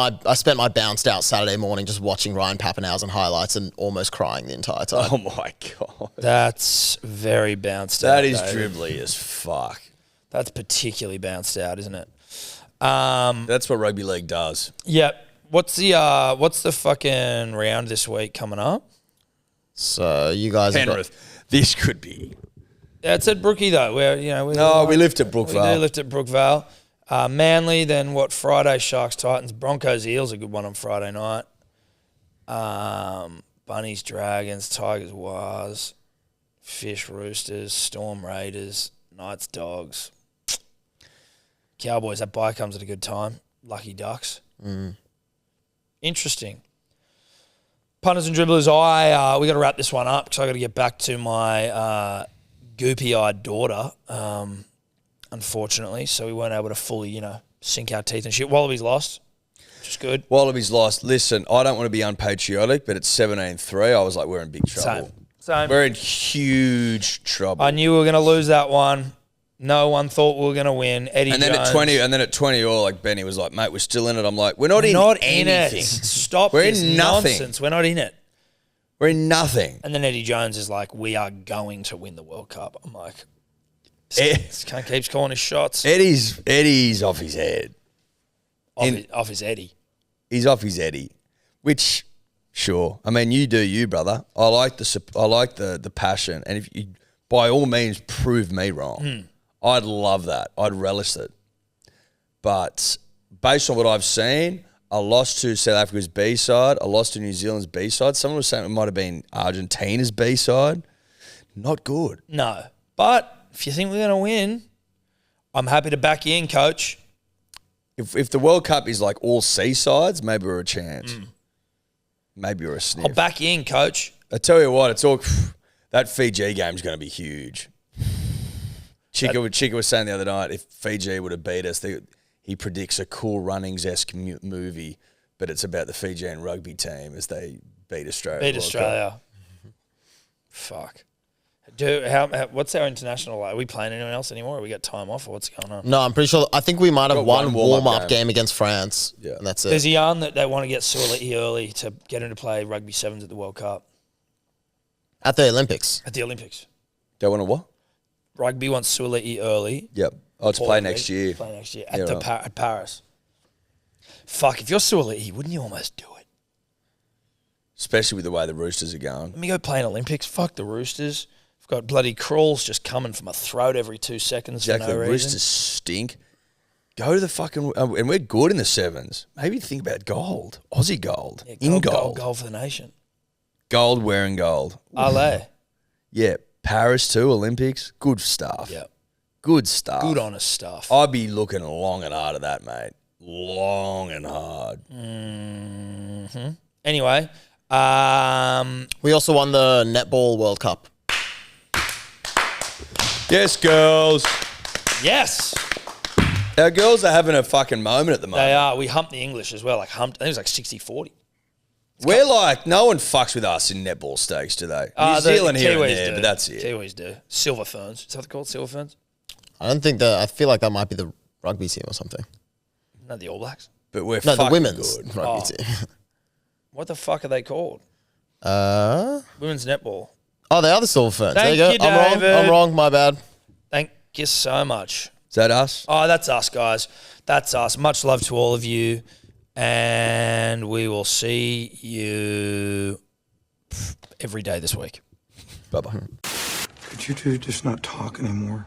my bounced out Saturday morning just watching Ryan Pappenhausen highlights and almost crying the entire time. Oh my god, That's very bounced out. that is Dave. dribbly as fuck. That's particularly bounced out, isn't it? That's what rugby league does. Yep. What's the fucking round this week coming up? So you guys have got- Penrith. This could be. Yeah, it's at Brookie though. Where We lift at We do Brookvale. lift at Brookvale. Manly, then what? Friday, Sharks, Titans, Broncos, Eels, a good one on Friday night. Bunnies, Dragons, Tigers, Wars, Fish, Roosters, Storm, Raiders, Knights, Dogs, Cowboys. That bye comes at a good time. Lucky Ducks. Interesting. Punters and dribblers, we got to wrap this one up because I got to get back to my goopy-eyed daughter, unfortunately. So we weren't able to fully, sink our teeth and shit. Wallabies lost, which is good. Wallabies lost. Listen, I don't want to be unpatriotic, but at 17-3, I was like, we're in big trouble. Same. We're in huge trouble. I knew we were going to lose that one. No one thought we were going to win. Eddie and then Jones. at 20 all, like Benny was like, mate, we're still in it. I'm like, we're not in anything. it. Stop We're this in nothing. nonsense. We're not in it. We're in nothing. And then Eddie Jones is like, we are going to win the World Cup. I'm like, Ed- this cunt keeps calling his shots. Eddie's off his head. Off his Eddie. He's off his Eddie, which, sure. I mean, you do you, brother. I like the passion, and if you, by all means, prove me wrong. I'd love that. I'd relish it. But based on what I've seen, a loss to South Africa's B side, a loss to New Zealand's B side. Someone was saying it might have been Argentina's B side. Not good. No. But if you think we're going to win, I'm happy to back you in, coach. If the World Cup is like all C sides, maybe we're a chance. Maybe we're a sniff. I'll back you in, coach. I tell you what, it's all that Fiji game's going to be huge. Chica was saying the other night, if Fiji would have beat us, he predicts a Cool Runnings-esque movie, but it's about the Fijian rugby team as they beat Australia. Beat World Australia. Fuck. What's our international like? Are we playing anyone else anymore? Or we got time off, or what's going on? No, I'm pretty sure. I think we might have Got one one warm-up warm-up game against France. Yeah. And that's There's it. a yarn that they want to get Suoliti early to get him to play rugby sevens at the World Cup, At the Olympics. at the Olympics. Don't want to what? Rugby wants Suoliti early. Yep. Oh, to play next year. Play next year Yeah, at right. at Paris. Fuck, if you're Suoliti, wouldn't you almost do it? Especially with the way the Roosters are going. Let me go play in Olympics. Fuck the Roosters. I've got bloody crawls just coming from my throat every 2 seconds for Exactly. no reason. Roosters stink. Go to the fucking and we're good in the sevens. Maybe think about gold, Aussie gold, Yeah, in gold for the nation. gold wearing gold. Ale. Yeah, Paris too, Olympics. Good stuff. Yeah. Good stuff. Good honest stuff. I'd be looking long and hard at that, mate. Long and hard. Anyway, We also won the Netball World Cup. Yes, girls. yes, Our girls are having a fucking moment at the moment. they are. We humped the English as well. Like humped. I think it was like 60-40. We're like, no one fucks with us in netball stakes, do they? New The Zealand here and Kiwis there, do. but that's it. Kiwis do. Silver ferns. Is that what they're called? Silver ferns? I don't think that. I feel like that might be the rugby team or something. No, the All Blacks. But we're No, fucking the women's good. rugby team. What the fuck are they called? Women's netball. Oh, they are the Silver Ferns. Thank There you you, go. I'm wrong. David. I'm wrong. My bad. Thank you so much. Is that us? Oh, that's us, guys. That's us. Much love to all of you. And we will see you every day this week. Bye-bye. Could you two just not talk anymore?